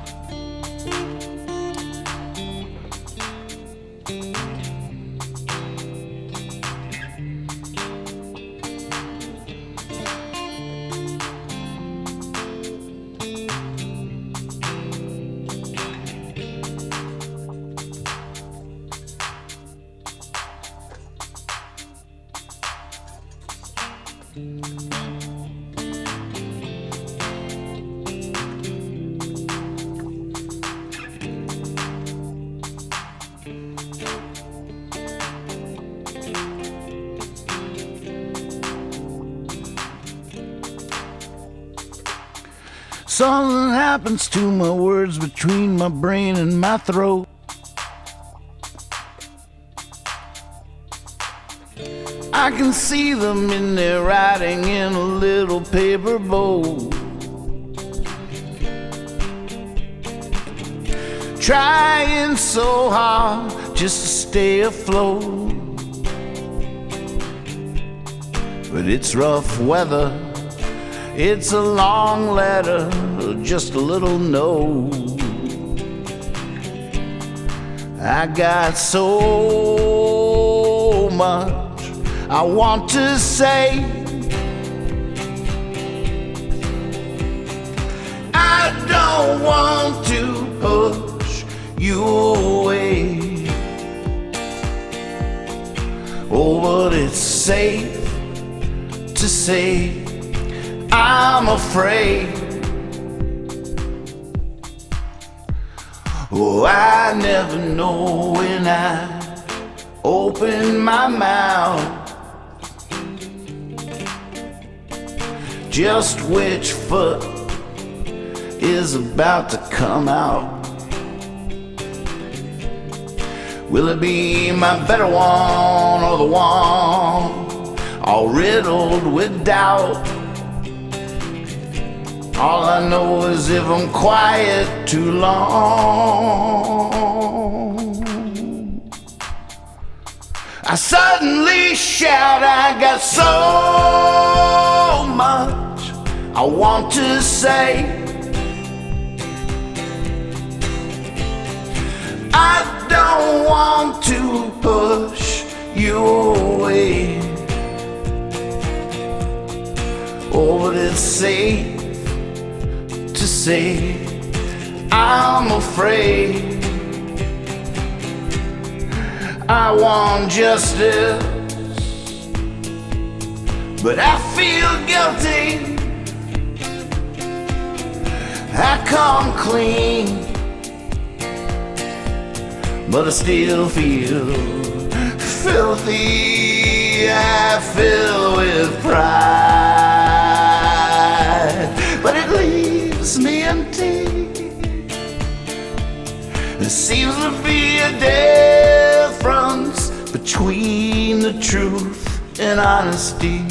Something happens to my words between my brain and my throat. I can see them in there writing in a little paper bowl, trying so hard just to stay afloat. But it's rough weather, it's a long letter, just a little note. I got so much I want to say. I don't want to push you away. Oh, but it's safe to say I'm afraid. Oh, I never know when I open my mouth just which foot is about to come out. Will it be my better one or the one all riddled with doubt? All I know is if I'm quiet too long, I suddenly shout. I got so much I want to say. I don't want to push you away. Oh, but it's safe to say I'm afraid. I want justice, but I feel guilty. I come clean, but I still feel filthy. I fill with pride, but it leaves me empty. There seems to be a difference between the truth and honesty.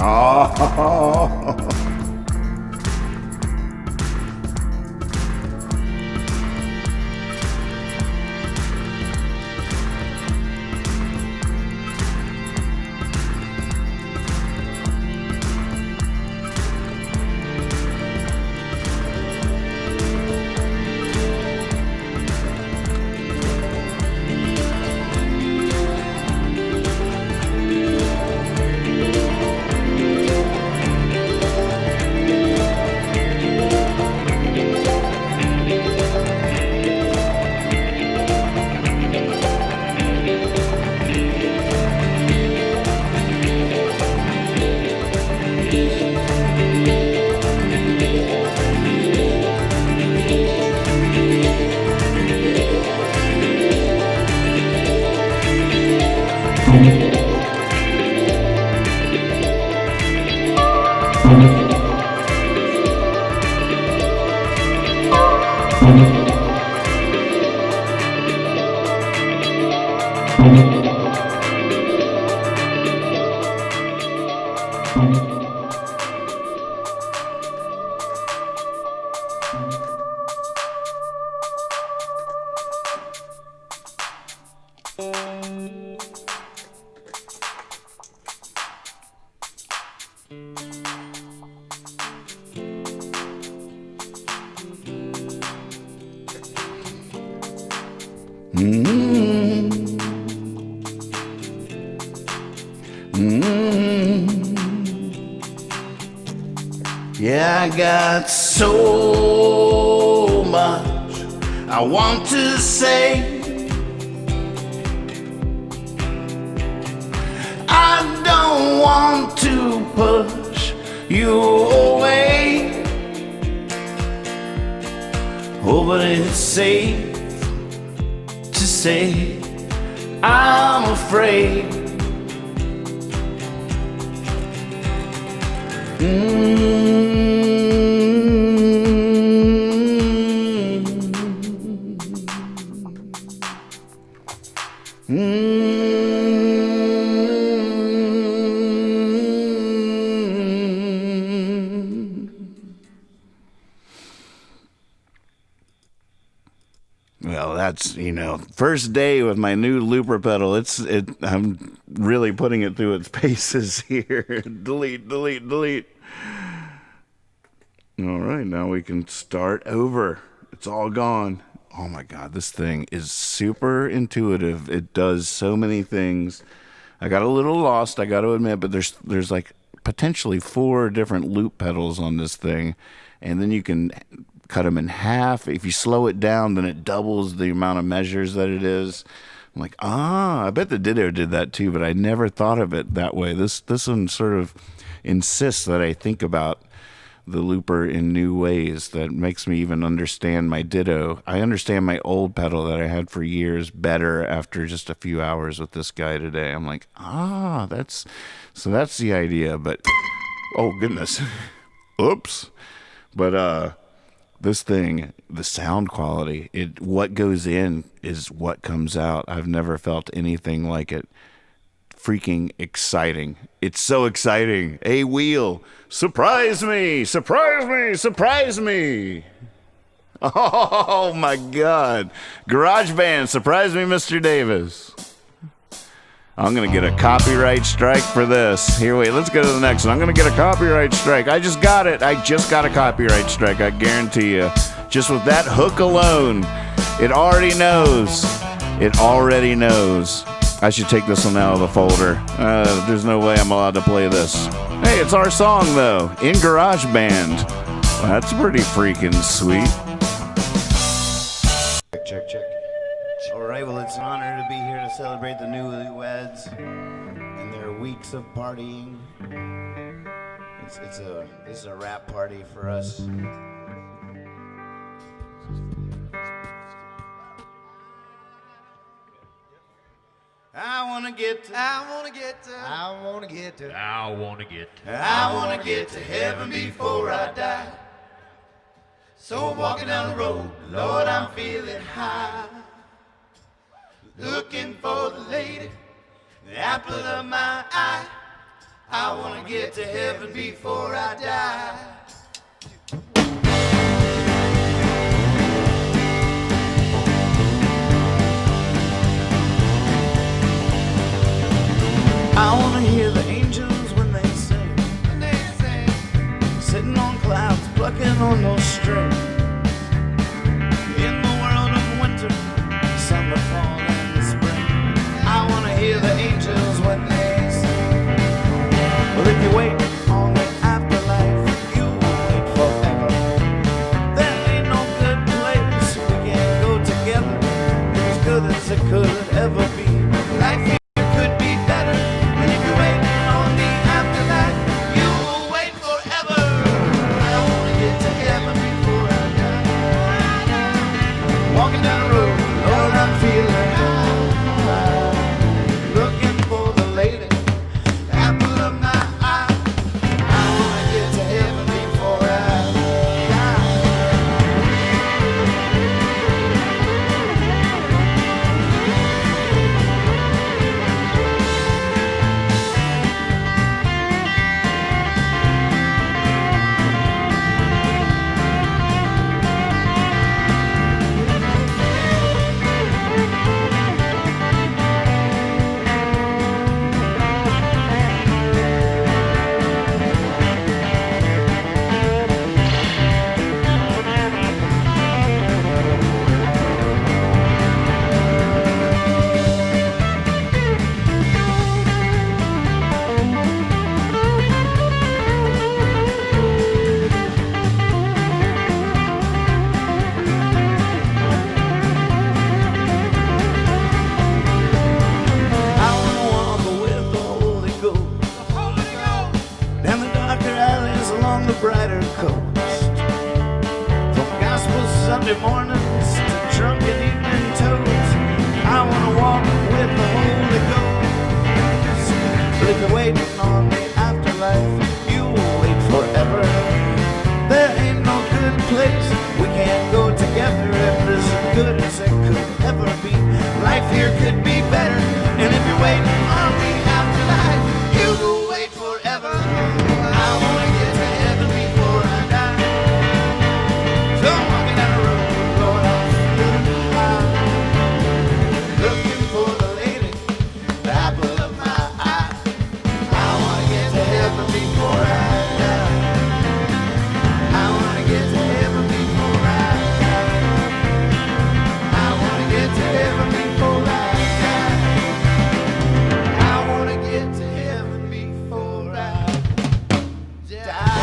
Oh. Yeah, I got so much I want to say. I don't want to push you away. Oh, but it's safe to say I'm afraid. Well, that's, first day with my new looper pedal. I'm really putting it through its paces here. Delete, delete, delete. All right, now we can start over. It's all gone. Oh my God, this thing is super intuitive. It does so many things. I got a little lost, I got to admit, but there's like potentially 4 different loop pedals on this thing, and then you can cut them in half. If you slow it down, then it doubles the amount of measures that it is. I'm like, I bet the Ditto did that too, but I never thought of it that way. This one sort of insists that I think about the looper in new ways that makes me even understand my Ditto. I understand my old pedal that I had for years better after just a few hours with this guy today. I'm like, that's the idea. But oh goodness, oops. But this thing, the sound quality, what goes in is what comes out. I've never felt anything like it. Freaking exciting. It's so exciting. Hey, Wheel, surprise me, surprise me, surprise me. Oh my God. GarageBand, surprise me, Mr. Davis. I'm going to get a copyright strike for this. Here, wait, let's go to the next one. I'm going to get a copyright strike. I just got it. I just got a copyright strike, I guarantee you. Just with that hook alone, it already knows. It already knows. I should take this one out of the folder. There's no way I'm allowed to play this. Hey, it's our song, though, in GarageBand. That's pretty freaking sweet. Check, check. All right, well, it's an honor to be here to celebrate the newlyweds and their weeks of partying. This is a rap party for us. I wanna get to heaven before I die. So I'm walking down the road, Lord, I'm feeling high. Looking for the lady, the apple of my eye. I wanna get to heaven before I die. I wanna hear the angels when they sing, sitting on clouds, plucking on those strings. In the world of winter, summer, fall, and the spring, I wanna hear the angels when they sing. Well, if you wait on the afterlife, you will wait forever. There ain't no good place we can go together, as good as it could ever be. Life here could be better, and if you wait on the afterlife, you will wait forever. I wanna get to heaven before I die. Walking down the road, Lord, I'm feeling high. Looking for the lady, apple of my eye. I wanna get to heaven before I die. I wanna walk with the Holy Ghost, down the darker alleys along the brighter coast. From gospel Sunday mornings to drunken evening toads, I wanna walk with the Holy Ghost. But if you're waiting on the afterlife, you will wait forever. There ain't no good place we can't go together, if it's as good as it could ever be. Life here could be better, and if you're waiting on the afterlife, you will wait forever. I wanna get to heaven before I die. So I'm walking down the road, Lord, I'm feeling high. Looking for the lady, the apple of my eye. I wanna get to heaven before I die. I wanna get to heaven before I die. I wanna get to heaven before I die. I wanna get to heaven before I die.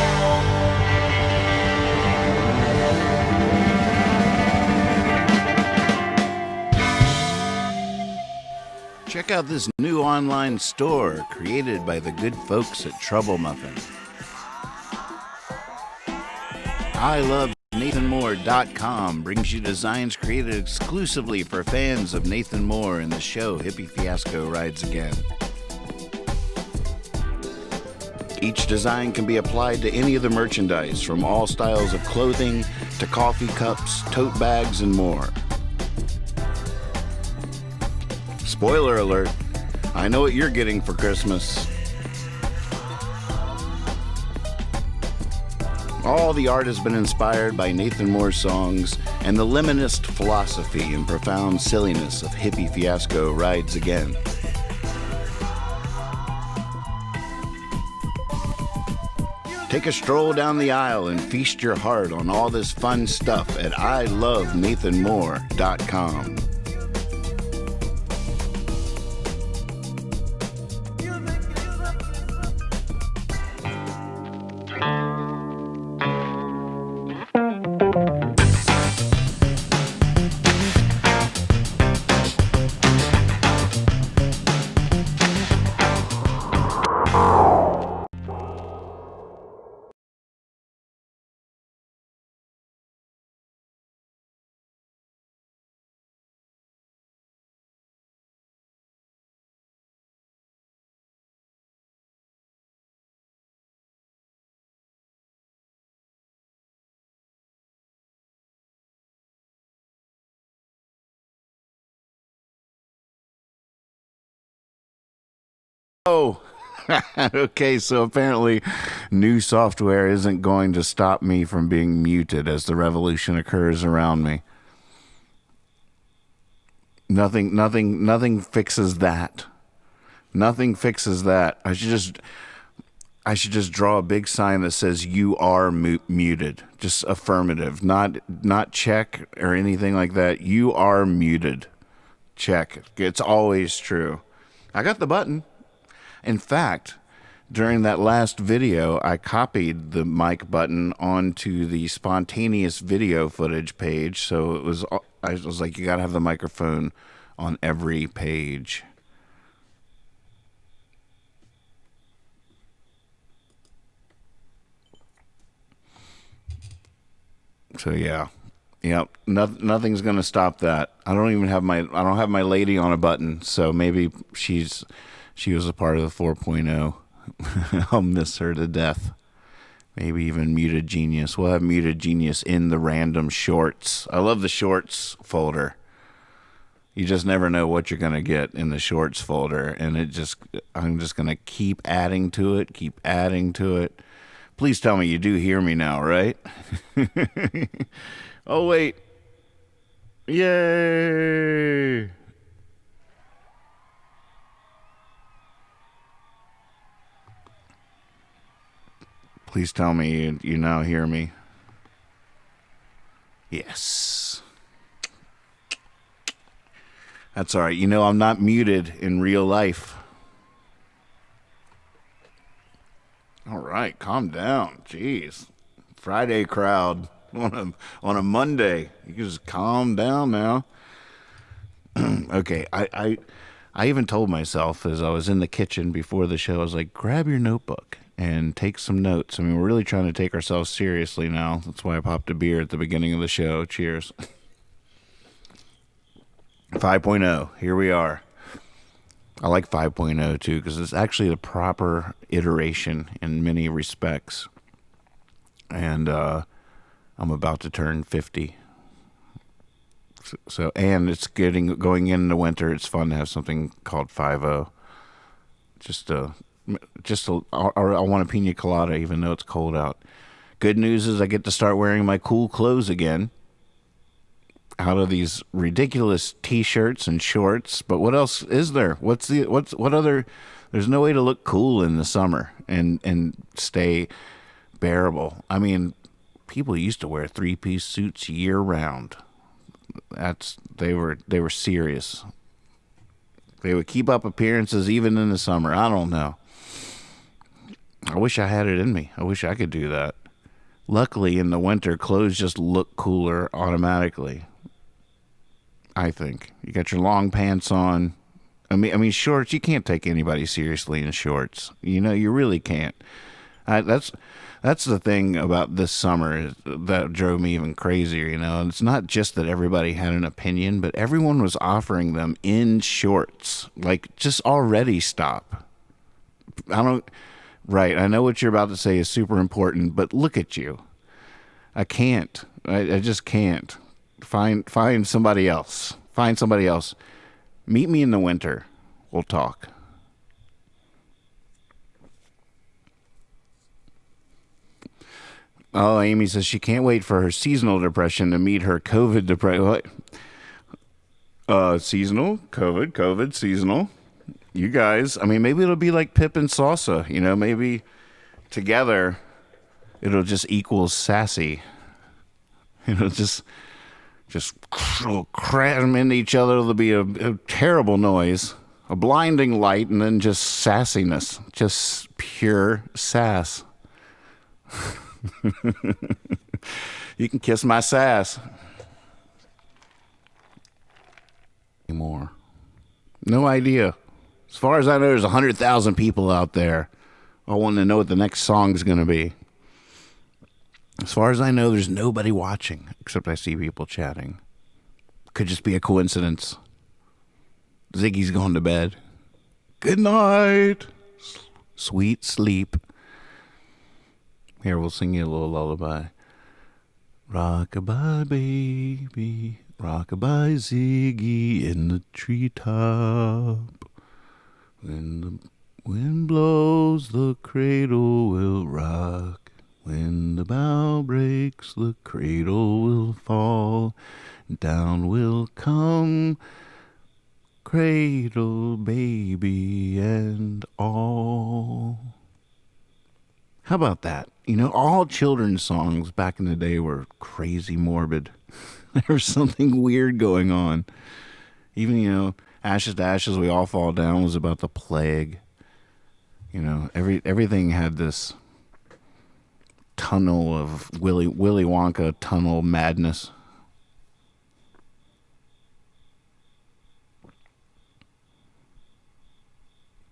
Check out this new online store created by the good folks at Trouble Muffin. ILoveNathanMoore.com brings you designs created exclusively for fans of Nathan Moore and the show Hippy Fiasco Rides Again. Each design can be applied to any of the merchandise, from all styles of clothing to coffee cups, tote bags, and more. Spoiler alert, I know what you're getting for Christmas. All the art has been inspired by Nathan Moore's songs and the liminist philosophy and profound silliness of Hippy Fiasco Rides Again. Take a stroll down the aisle and feast your heart on all this fun stuff at ILoveNathanMoore.com. Oh, Okay, so apparently new software isn't going to stop me from being muted as the revolution occurs around me. Nothing fixes that. Nothing fixes that. I should just draw a big sign that says you are muted. Just affirmative, not check or anything like that. You are muted. Check. It's always true. I got the button. In fact, during that last video, I copied the mic button onto the spontaneous video footage page. So I was like, you got to have the microphone on every page. So yeah. Yep. Nothing's going to stop that. I don't have my lady on a button. So maybe she was a part of the 4.0. I'll miss her to death. Maybe even Muted Genius. We'll have Muted Genius in the random shorts. I love the shorts folder. You just never know what you're going to get in the shorts folder. And I'm just going to keep adding to it. Please tell me you do hear me now, right? Oh, wait. Yay. Please tell me you now hear me. Yes. That's all right. You know, I'm not muted in real life. All right, calm down. Jeez. Friday crowd on a Monday. You can just calm down now. Okay, I even told myself as I was in the kitchen before the show, I was like, grab your notebook and take some notes. I mean, we're really trying to take ourselves seriously now. That's why I popped a beer at the beginning of the show. Cheers. 5.0, here we are. I like 5.0 too, because it's actually the proper iteration in many respects. And I'm about to turn 50. So and it's going into winter. It's fun to have something called 5.0. I want a pina colada, even though it's cold out. Good news is I get to start wearing my cool clothes again. Out of these ridiculous t-shirts and shorts. But what else is there? What other? There's no way to look cool in the summer and stay bearable. I mean, people used to wear 3-piece suits year round. They were serious. They would keep up appearances even in the summer. I don't know. I wish I had it in me. I wish I could do that. Luckily, in the winter, clothes just look cooler automatically. I think. You got your long pants on. I mean, shorts, you can't take anybody seriously in shorts. You know, you really can't. That's the thing about this summer that drove me even crazier, you know. And it's not just that everybody had an opinion, but everyone was offering them in shorts. Like, just already stop. Right, I know what you're about to say is super important, but look at you. I can't. I just can't. Find somebody else. Find somebody else. Meet me in the winter. We'll talk. Oh, Amy says she can't wait for her seasonal depression to meet her COVID depression. Seasonal, COVID, seasonal. You guys, I mean, maybe it'll be like Pip and Salsa. You know, maybe together it'll just equal sassy. It'll just cram into each other. It'll be a terrible noise, a blinding light, and then just sassiness, just pure sass. You can kiss my sass. Anymore. No idea. As far as I know, there's 100,000 people out there all wanting to know what the next song's going to be. As far as I know, there's nobody watching, except I see people chatting. Could just be a coincidence. Ziggy's going to bed. Good night. Sweet sleep. Here, we'll sing you a little lullaby. Rock-a-bye, baby. Rock-a-bye, Ziggy in the treetop. When Wind blows, the cradle will rock. When the bough breaks, the cradle will fall. Down will come cradle, baby, and all. How about that? You know, all children's songs back in the day were crazy morbid. There was something weird going on. Even, you know, Ashes to Ashes, We All Fall Down was about the plague. You know, everything had this tunnel of Willy Wonka tunnel madness.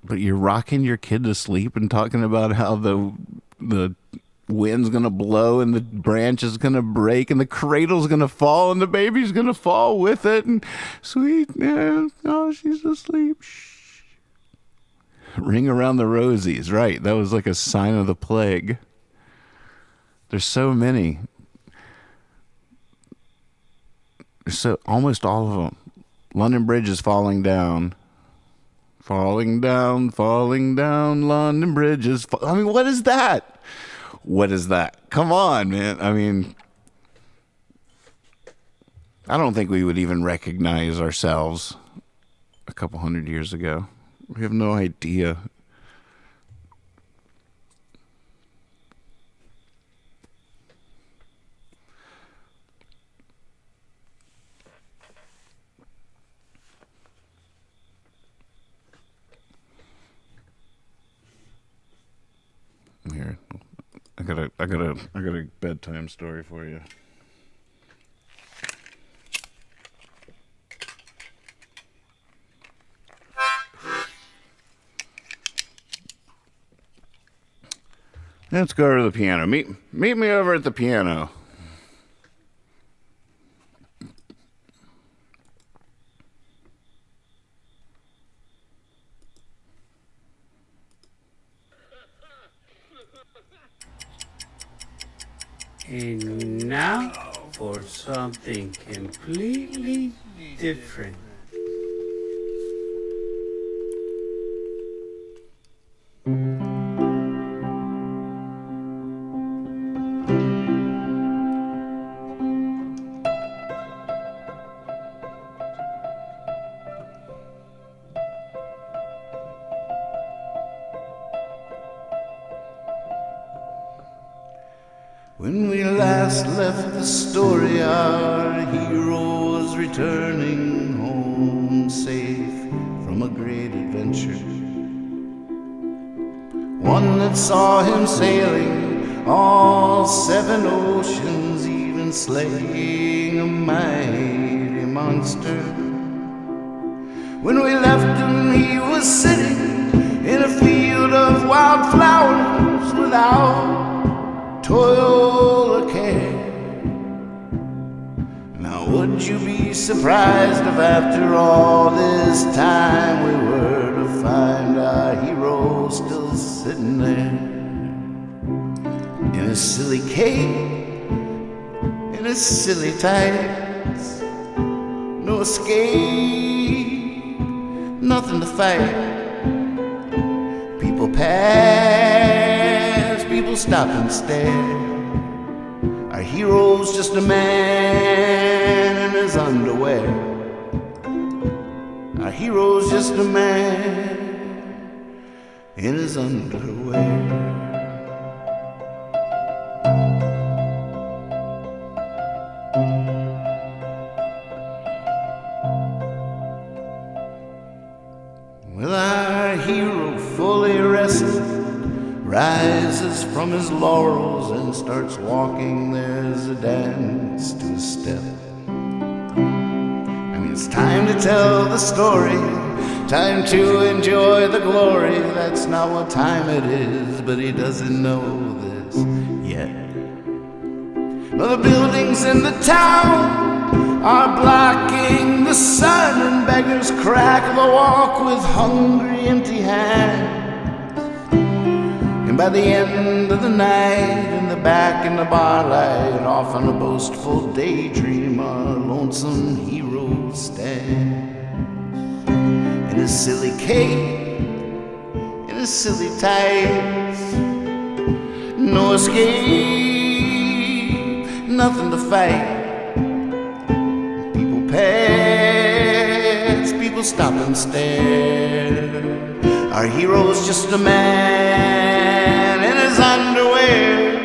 But you're rocking your kid to sleep and talking about how the wind's gonna blow and the branch is gonna break and the cradle's gonna fall and the baby's gonna fall with it, and sweet man, oh, she's asleep. Shh. Ring around the rosies, right? That was like a sign of the plague. There's so many. So almost all of them. London Bridge is falling down. Falling down, London Bridge is... I mean, what is that? What is that? Come on, man. I mean, I don't think we would even recognize ourselves a couple hundred years ago. We have no idea. Here, I got a bedtime story for you. Let's go to the piano. Meet me over at the piano. And now for something completely different. When we last left the story, our hero was returning home safe from a great adventure. One that saw him sailing all 7 oceans, even slaying a mighty monster. When we left him, he was sitting in a field of wildflowers without toil or care. Now would you be surprised if after all this time we were to find our hero still sitting there in a silly cape, in his silly tights, no escape, nothing to fight. People pass, people stop and stare. Our hero's just a man in his underwear. Our hero's just a man in his underwear. Well, our hero, fully rested, rises from his laurels and starts walking. There's a dance to his step. I mean, it's time to tell the story, time to enjoy the glory. That's not what time it is, but he doesn't know this yet. Well, the buildings in the town are blocking the sun, and beggars crack the walk with hungry, empty hands. And by the end of the night, in the back in the bar light, off on a boastful daydream, our lonesome hero stands in his silly cape, in his his silly tights. No escape, nothing to fight. People pass, people stop and stare. Our hero's just a man in his underwear.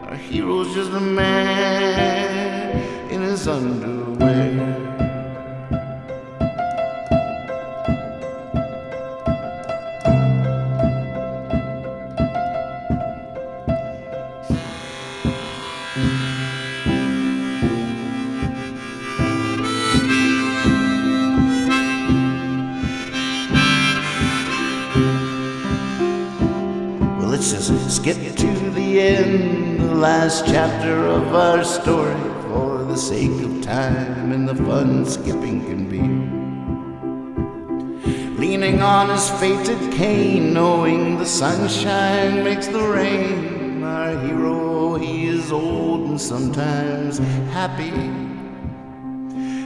Our hero's just a man in his underwear. Let's just skip to the end, the last chapter of our story, for the sake of time and the fun skipping can be. Leaning on his fated cane, knowing the sunshine makes the rain. Our hero, he is old and sometimes happy.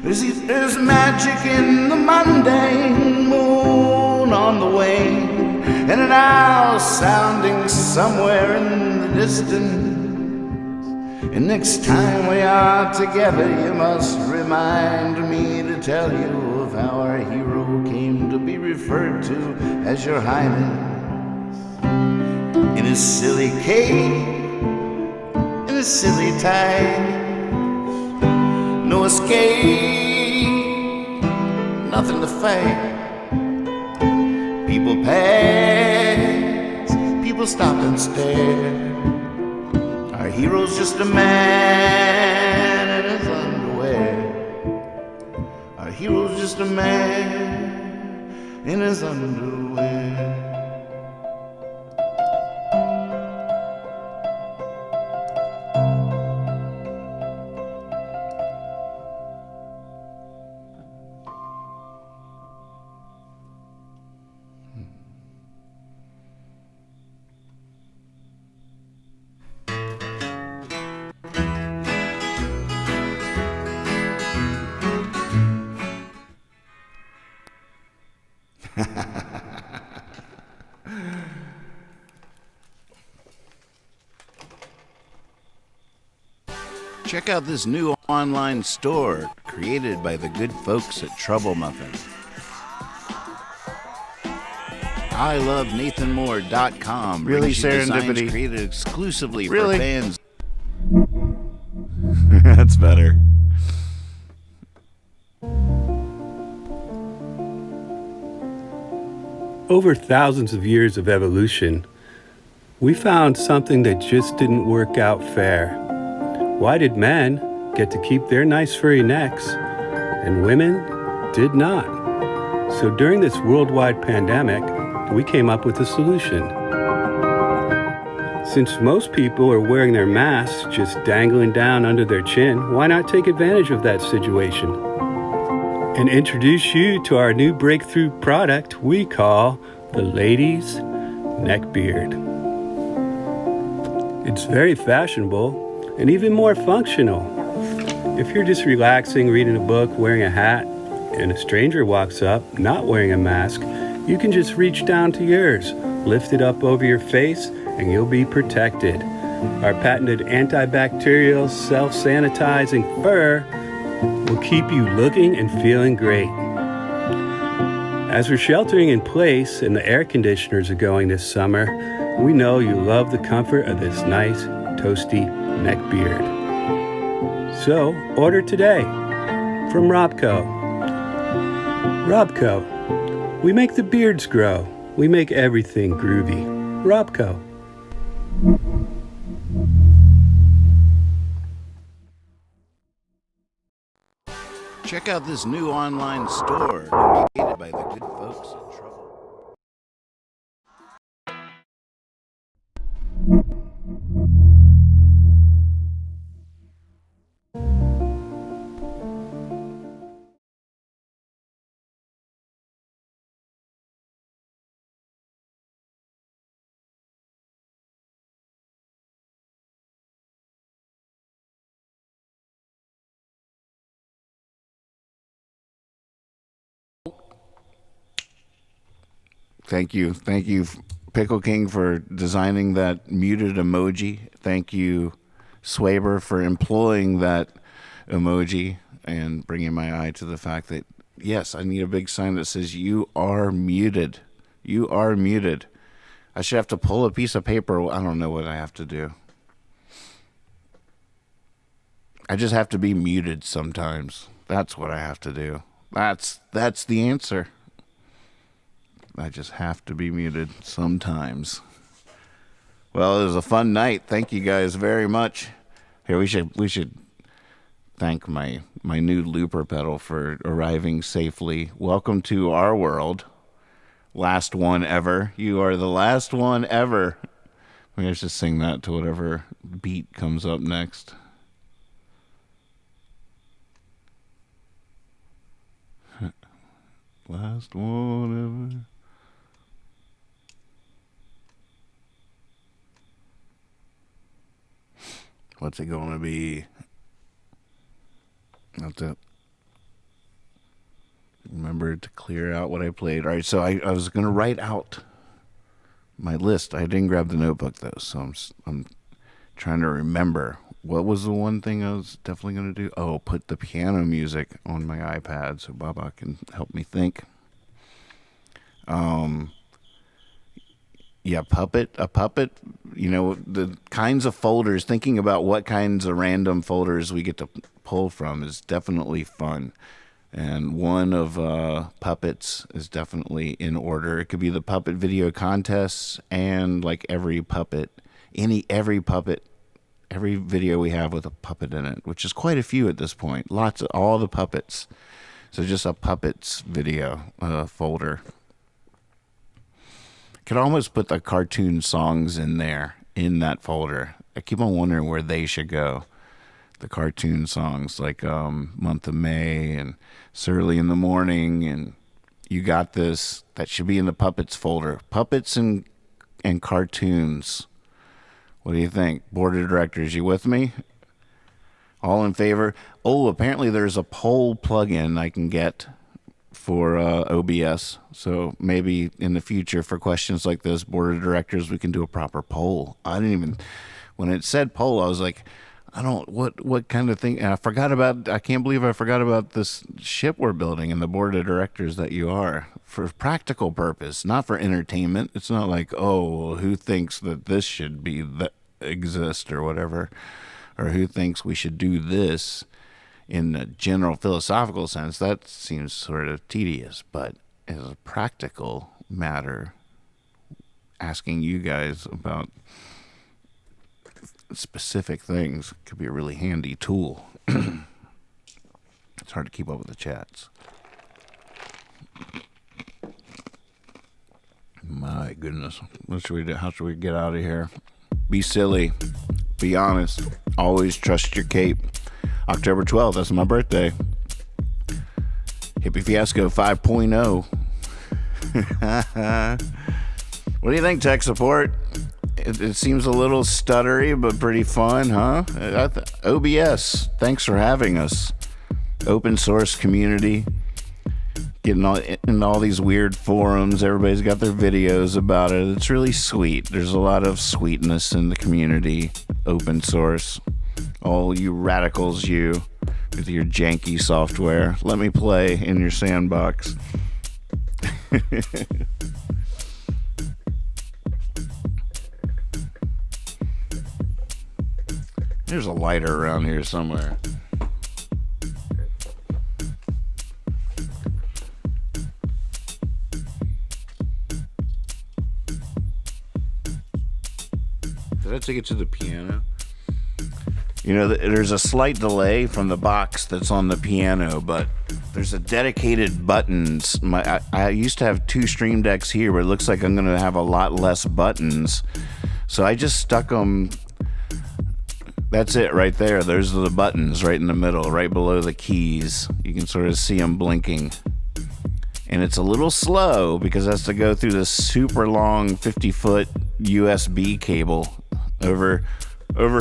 There's magic in the mundane, moon on the wane, and an owl sounding somewhere in the distance. And next time we are together, you must remind me to tell you of how our hero came to be referred to as Your Highness. In his silly cape, in his silly tie, no escape, nothing to fight. People pass, people stop and stare. Our hero's just a man in his underwear. Our hero's just a man in his underwear. Check out this new online store created by the good folks at Trouble Muffin. ILoveNathanMoore.com. Really, serendipity? Serendipity? Created exclusively Really? for fans. That's better. Over thousands of years of evolution, we found something that just didn't work out fair. Why did men get to keep their nice furry necks and women did not? So during this worldwide pandemic, we came up with a solution. Since most people are wearing their masks just dangling down under their chin, why not take advantage of that situation and introduce you to our new breakthrough product we call the Ladies Neckbeard. It's very fashionable and even more functional. If you're just relaxing, reading a book, wearing a hat, and a stranger walks up not wearing a mask, you can just reach down to yours, lift it up over your face, and you'll be protected. Our patented antibacterial, self-sanitizing fur will keep you looking and feeling great. As we're sheltering in place and the air conditioners are going this summer, we know you love the comfort of this nice, toasty neck beard. So, order today from Robco. Robco. We make the beards grow. We make everything groovy. Robco. Check out this new online store created by the good folks at Trouble. Thank you, Pickle King, for designing that muted emoji. Thank you, Swaber, for employing that emoji and bringing my eye to the fact that, yes, I need a big sign that says, "You are muted. You are muted." I should have to pull a piece of paper. I don't know what I have to do. I just have to be muted sometimes. That's what I have to do. That's the answer. I just have to be muted sometimes. Well, it was a fun night. Thank you guys very much. Here, we should thank my new looper pedal for arriving safely. Welcome to our world. Last one ever. You are the last one ever. Maybe I should sing that to whatever beat comes up next. Last one ever. What's it going to be? That's it. Remember to clear out what I played. All right, so I was going to write out my list. I didn't grab the notebook, though, so I'm trying to remember. What was the one thing I was definitely going to do? Oh, put the piano music on my iPad so Baba can help me think. Yeah, a puppet, the kinds of folders, thinking about what kinds of random folders we get to pull from is definitely fun. And one of puppets is definitely in order. It could be the puppet video contests and like every video we have with a puppet in it, which is quite a few at this point. All the puppets. So just a puppets video folder. Could almost put the cartoon songs in there, in that folder. I keep on wondering where they should go. The cartoon songs like Month of May and Surly in the Morning and You Got This. That should be in the puppets folder. Puppets and cartoons. What do you think? Board of directors, you with me? All in favor? Oh, apparently there's a poll plugin I can get for OBS. So maybe in the future for questions like this, board of directors, we can do a proper poll. When it said poll, I was like, what kind of thing? And I can't believe I forgot about this ship we're building and the board of directors that you are for practical purpose, not for entertainment. It's not like, oh, who thinks that this should exist or whatever, or who thinks we should do this in a general philosophical sense. That seems sort of tedious, but as a practical matter, asking you guys about specific things could be a really handy tool. It's hard to keep up with the chats. My goodness. What should we do? How should we get out of here? Be silly. Be honest. Always trust your cape. October 12th, that's my birthday. Hippy Fiasco 5.0. What do you think, tech support? It seems a little stuttery, but pretty fun, huh? OBS, thanks for having us. Open source community. Getting in all these weird forums. Everybody's got their videos about it. It's really sweet. There's a lot of sweetness in the community. Open source. All you radicals, you, with your janky software. Let me play in your sandbox. There's a lighter around here somewhere. Did I take it to the piano? There's a slight delay from the box that's on the piano, but there's a dedicated buttons. I used to have 2 stream decks here, but it looks like I'm going to have a lot less buttons. So I just stuck them. That's it right there. Those are the buttons right in the middle, right below the keys. You can sort of see them blinking. And it's a little slow because it has to go through this super long 50-foot USB cable over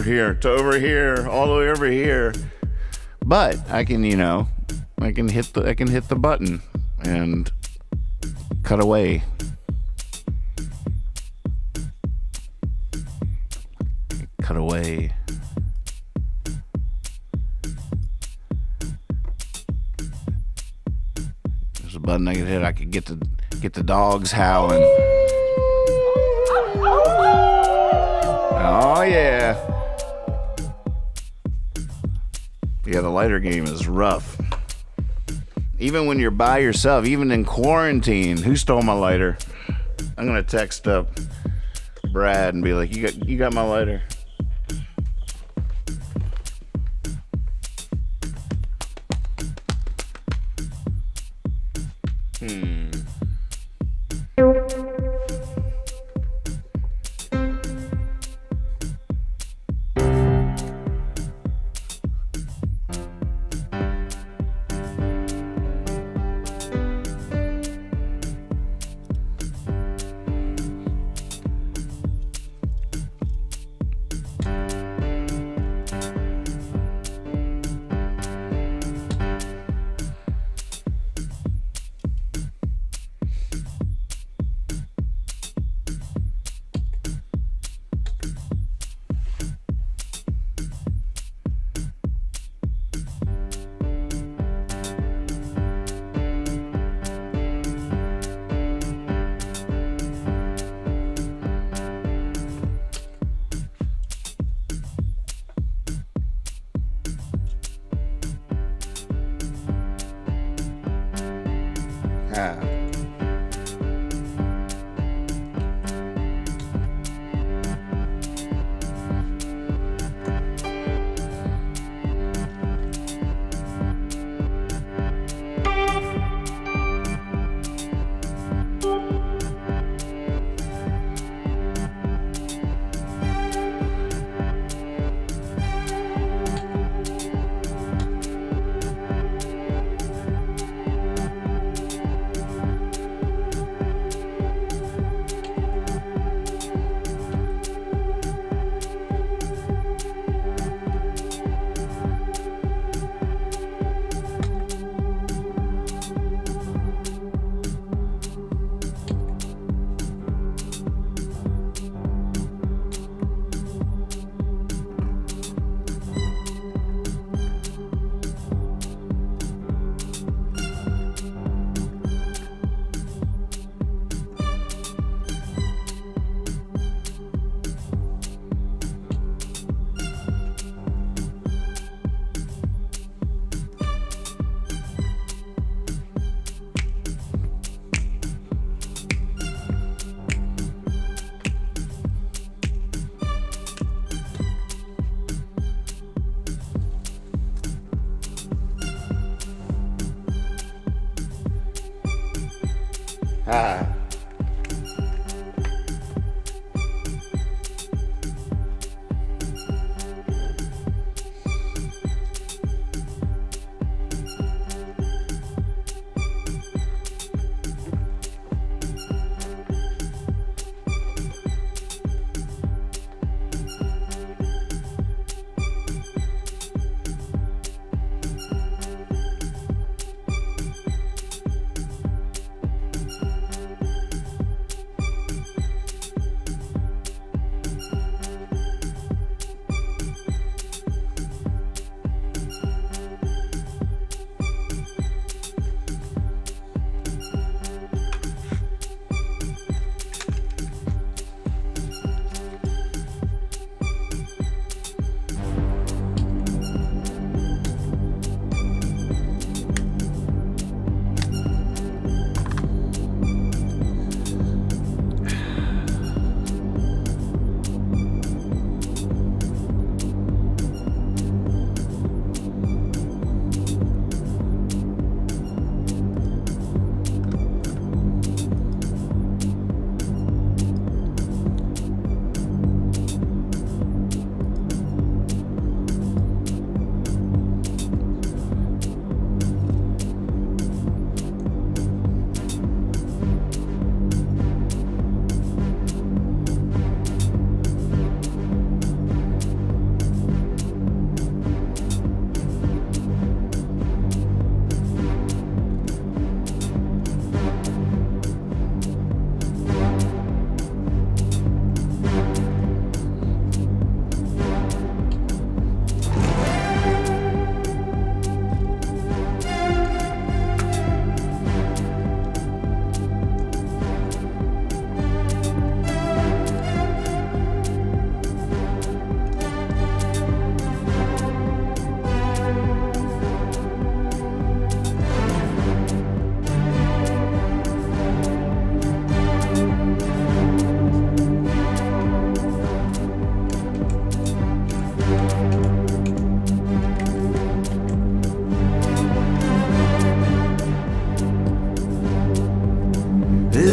here to over here, all the way over here. But I can hit the button and cut away away. There's a button I could hit. I could get the dogs howling. Oh yeah. Yeah, the lighter game is rough. Even when you're by yourself, even in quarantine, who stole my lighter? I'm gonna text up Brad and be like, you got my lighter?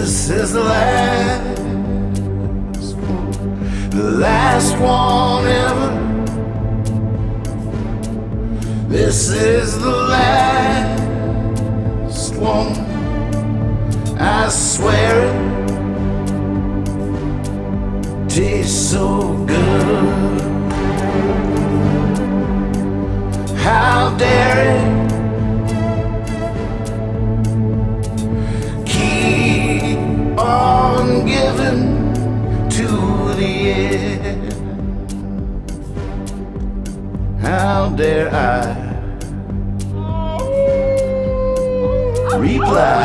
This is the last one ever. This is the last one, I swear it. Tastes so good. How dare it keep on giving to the end? How dare I reply?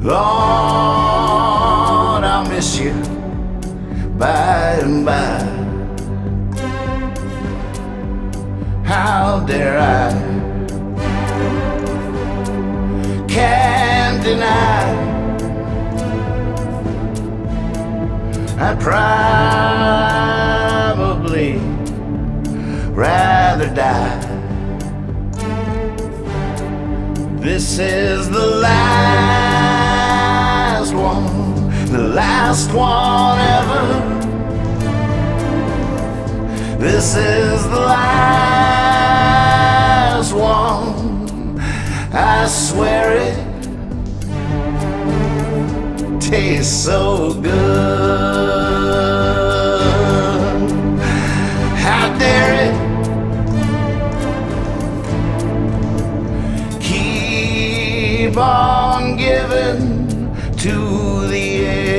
Lord, I'll miss you by and by. How dare I? Can't deny. I'd probably rather die. This is the last one, the last one ever. This is the last one, I swear it. Tastes so good. How dare it keep on giving to the end?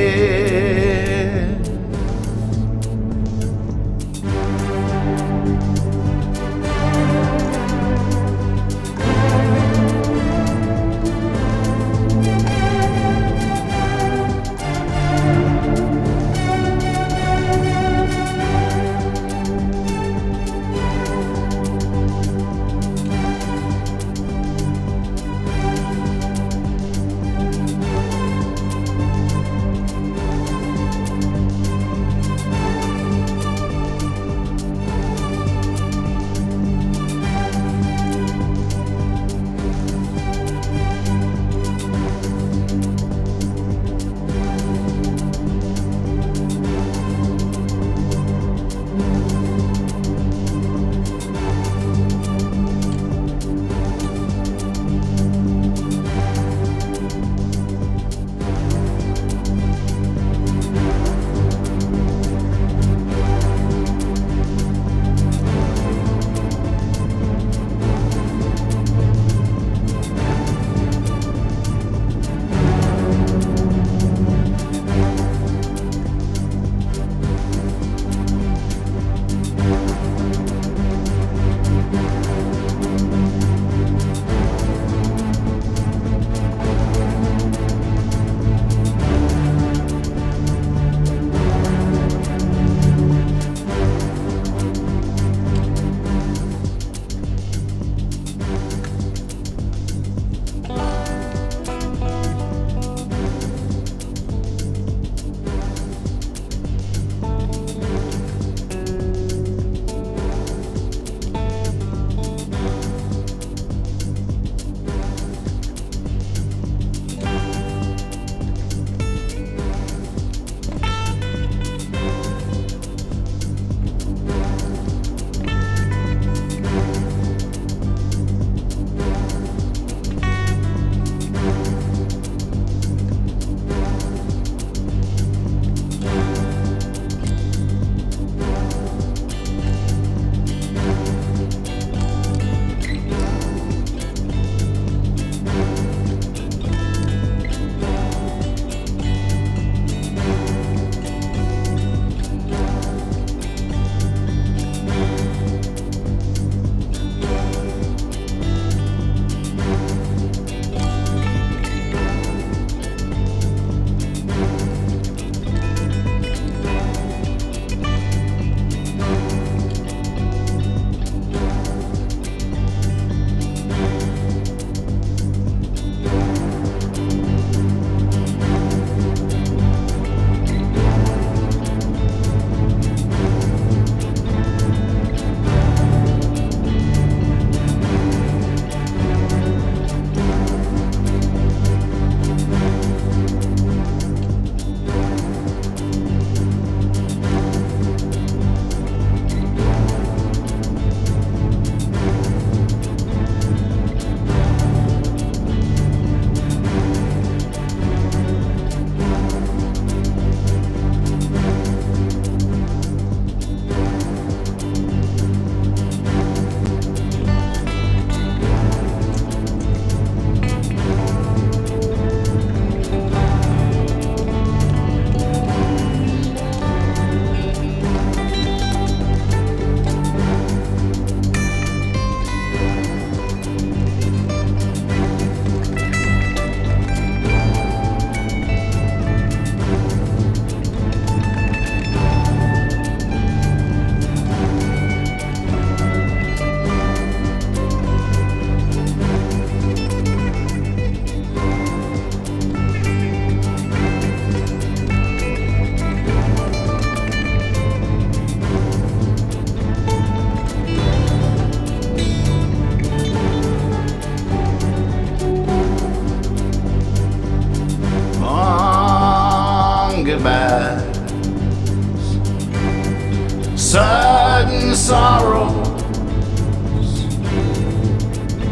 sudden sorrows,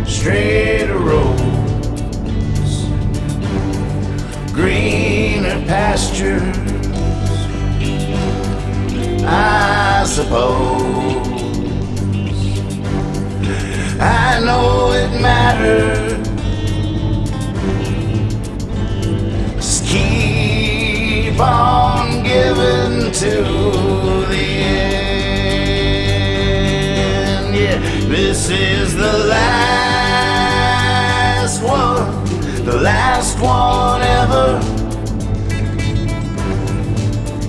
straighter roads, greener pastures, I suppose. I know it matters. Just keep on giving to the end. Yeah, this is the last one ever.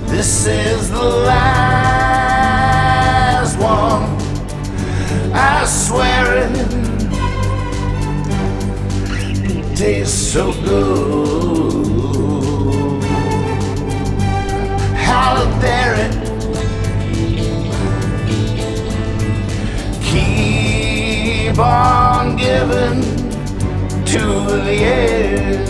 This is the last one, I swear it. It tastes so good. How dare it? Keep on giving to the end.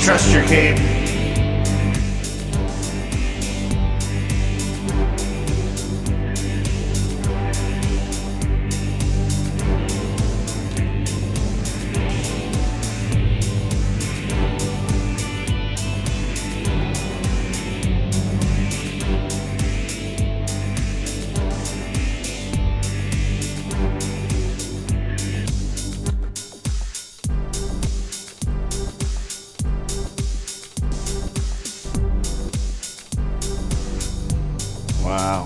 trust your cape. Wow.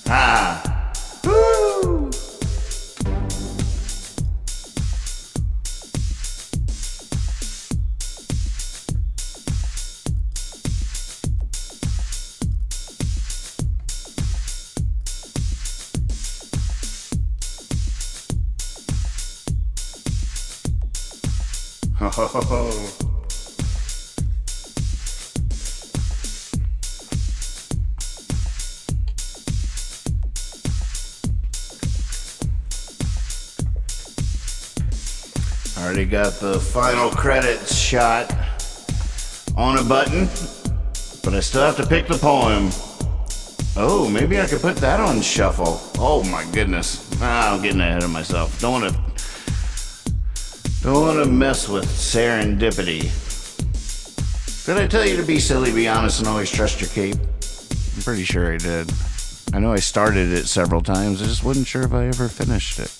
Ah. Woo! Oh. Already got the final credits shot on a button, but I still have to pick the poem. Oh, maybe I could put that on shuffle. Oh my goodness. I'm getting ahead of myself. Don't want to mess with serendipity. Did I tell you to be silly, be honest, and always trust your cape? I'm pretty sure I did. I know I started it several times. I just wasn't sure if I ever finished it.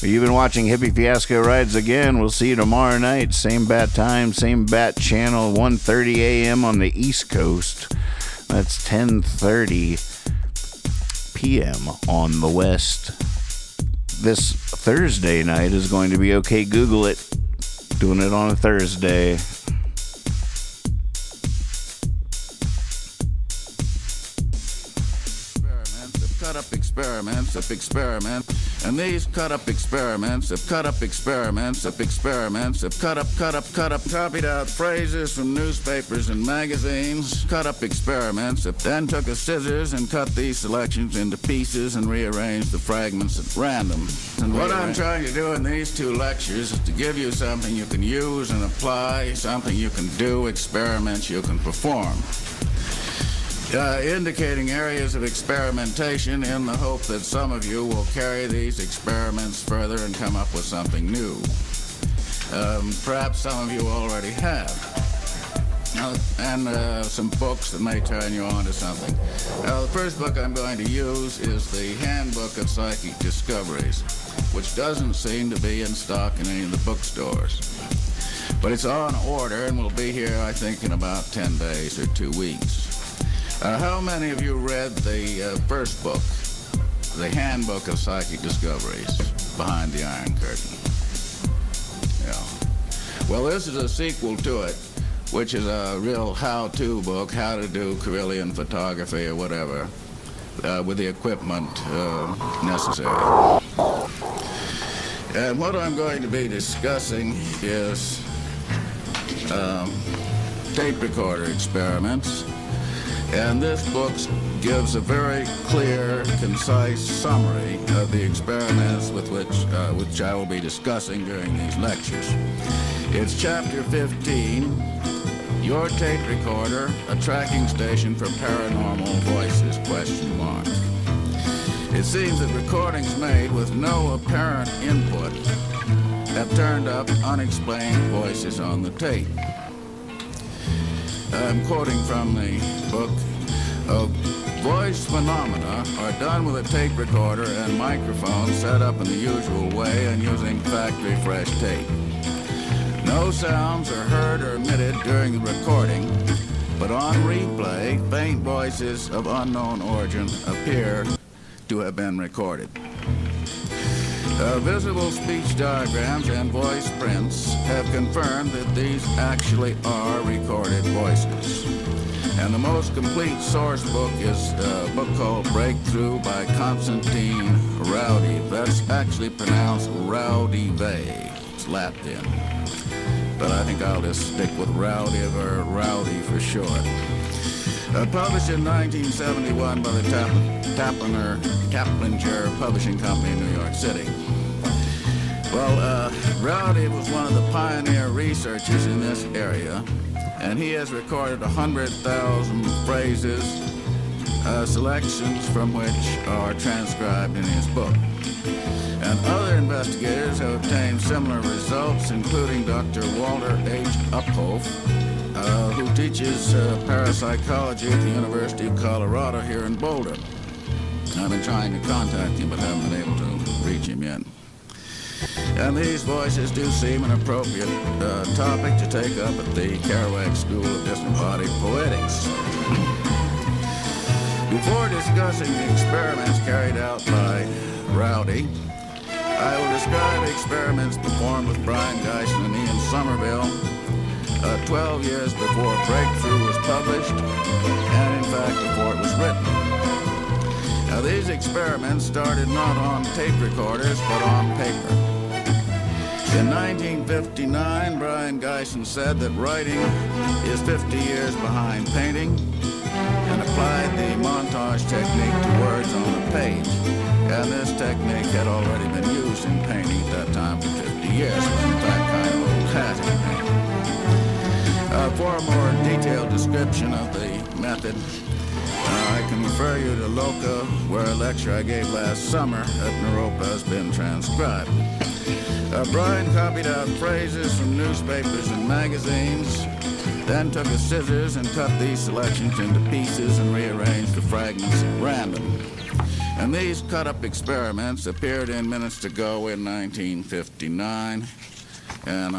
You've been watching Hippy Fiasco Rides Again. We'll see you tomorrow night. Same bat time, same bat channel, 1:30 a.m. on the East Coast. That's 10:30 p.m. on the West. This Thursday night is going to be okay. Google it. Doing it on a Thursday. Experiments of experiment, and these cut up experiments of cut up experiments of experiments of cut up copied out phrases from newspapers and magazines, cut up experiments, then took a scissors and cut these selections into pieces and rearranged the fragments at random. And what I'm trying to do in these two lectures is to give you something you can use and apply, something you can do, experiments you can perform. Indicating areas of experimentation in the hope that some of you will carry these experiments further and come up with something new. Perhaps some of you already have. And some books that may turn you on to something. The first book I'm going to use is the Handbook of Psychic Discoveries, which doesn't seem to be in stock in any of the bookstores. But it's on order and will be here, I think, in about 10 days or 2 weeks. How many of you read the first book, the Handbook of Psychic Discoveries, Behind the Iron Curtain? Yeah. Well, this is a sequel to it, which is a real how-to book, how to do Carillion photography or whatever, with the equipment necessary. And what I'm going to be discussing is tape recorder experiments. And this book gives a very clear, concise summary of the experiments with which I will be discussing during these lectures. It's chapter 15, Your Tape Recorder, a Tracking Station for Paranormal Voices, ? It seems that recordings made with no apparent input have turned up unexplained voices on the tape. I'm quoting from the book. Voice phenomena are done with a tape recorder and microphone set up in the usual way and using factory fresh tape. No sounds are heard or emitted during the recording, but on replay, faint voices of unknown origin appear to have been recorded. Visible speech diagrams and voice prints have confirmed that these actually are recorded voices. And the most complete source book is a book called Breakthrough by Constantine Rowdy. That's actually pronounced Rowdy-Vey. It's Latin. But I think I'll just stick with Rowdy or Rowdy for short. Published in 1971 by the Taplinger Publishing Company in New York City. Well, Rowdy was one of the pioneer researchers in this area, and he has recorded 100,000 phrases, selections from which are transcribed in his book. And other investigators have obtained similar results, including Dr. Walter H. Uphoff, who teaches parapsychology at the University of Colorado here in Boulder. I've been trying to contact him, but haven't been able to reach him yet. And these voices do seem an appropriate topic to take up at the Kerouac School of Disembodied Poetics. Before discussing the experiments carried out by Rowdy, I will describe experiments performed with Brian Geisen and Ian Somerville 12 years before Breakthrough was published, and in fact before it was written. Now, these experiments started not on tape recorders, but on paper. In 1959, Brian Geisen said that writing is 50 years behind painting, and applied the montage technique to words on a page. And this technique had already been used in painting at that time for 50 years. It was in fact kind of old hat in painting. For a more detailed description of the method, I can refer you to Loca, where a lecture I gave last summer at Naropa has been transcribed. Brian copied out phrases from newspapers and magazines, then took his scissors and cut these selections into pieces and rearranged the fragments at random. And these cut-up experiments appeared in Minutes to Go in 1959, and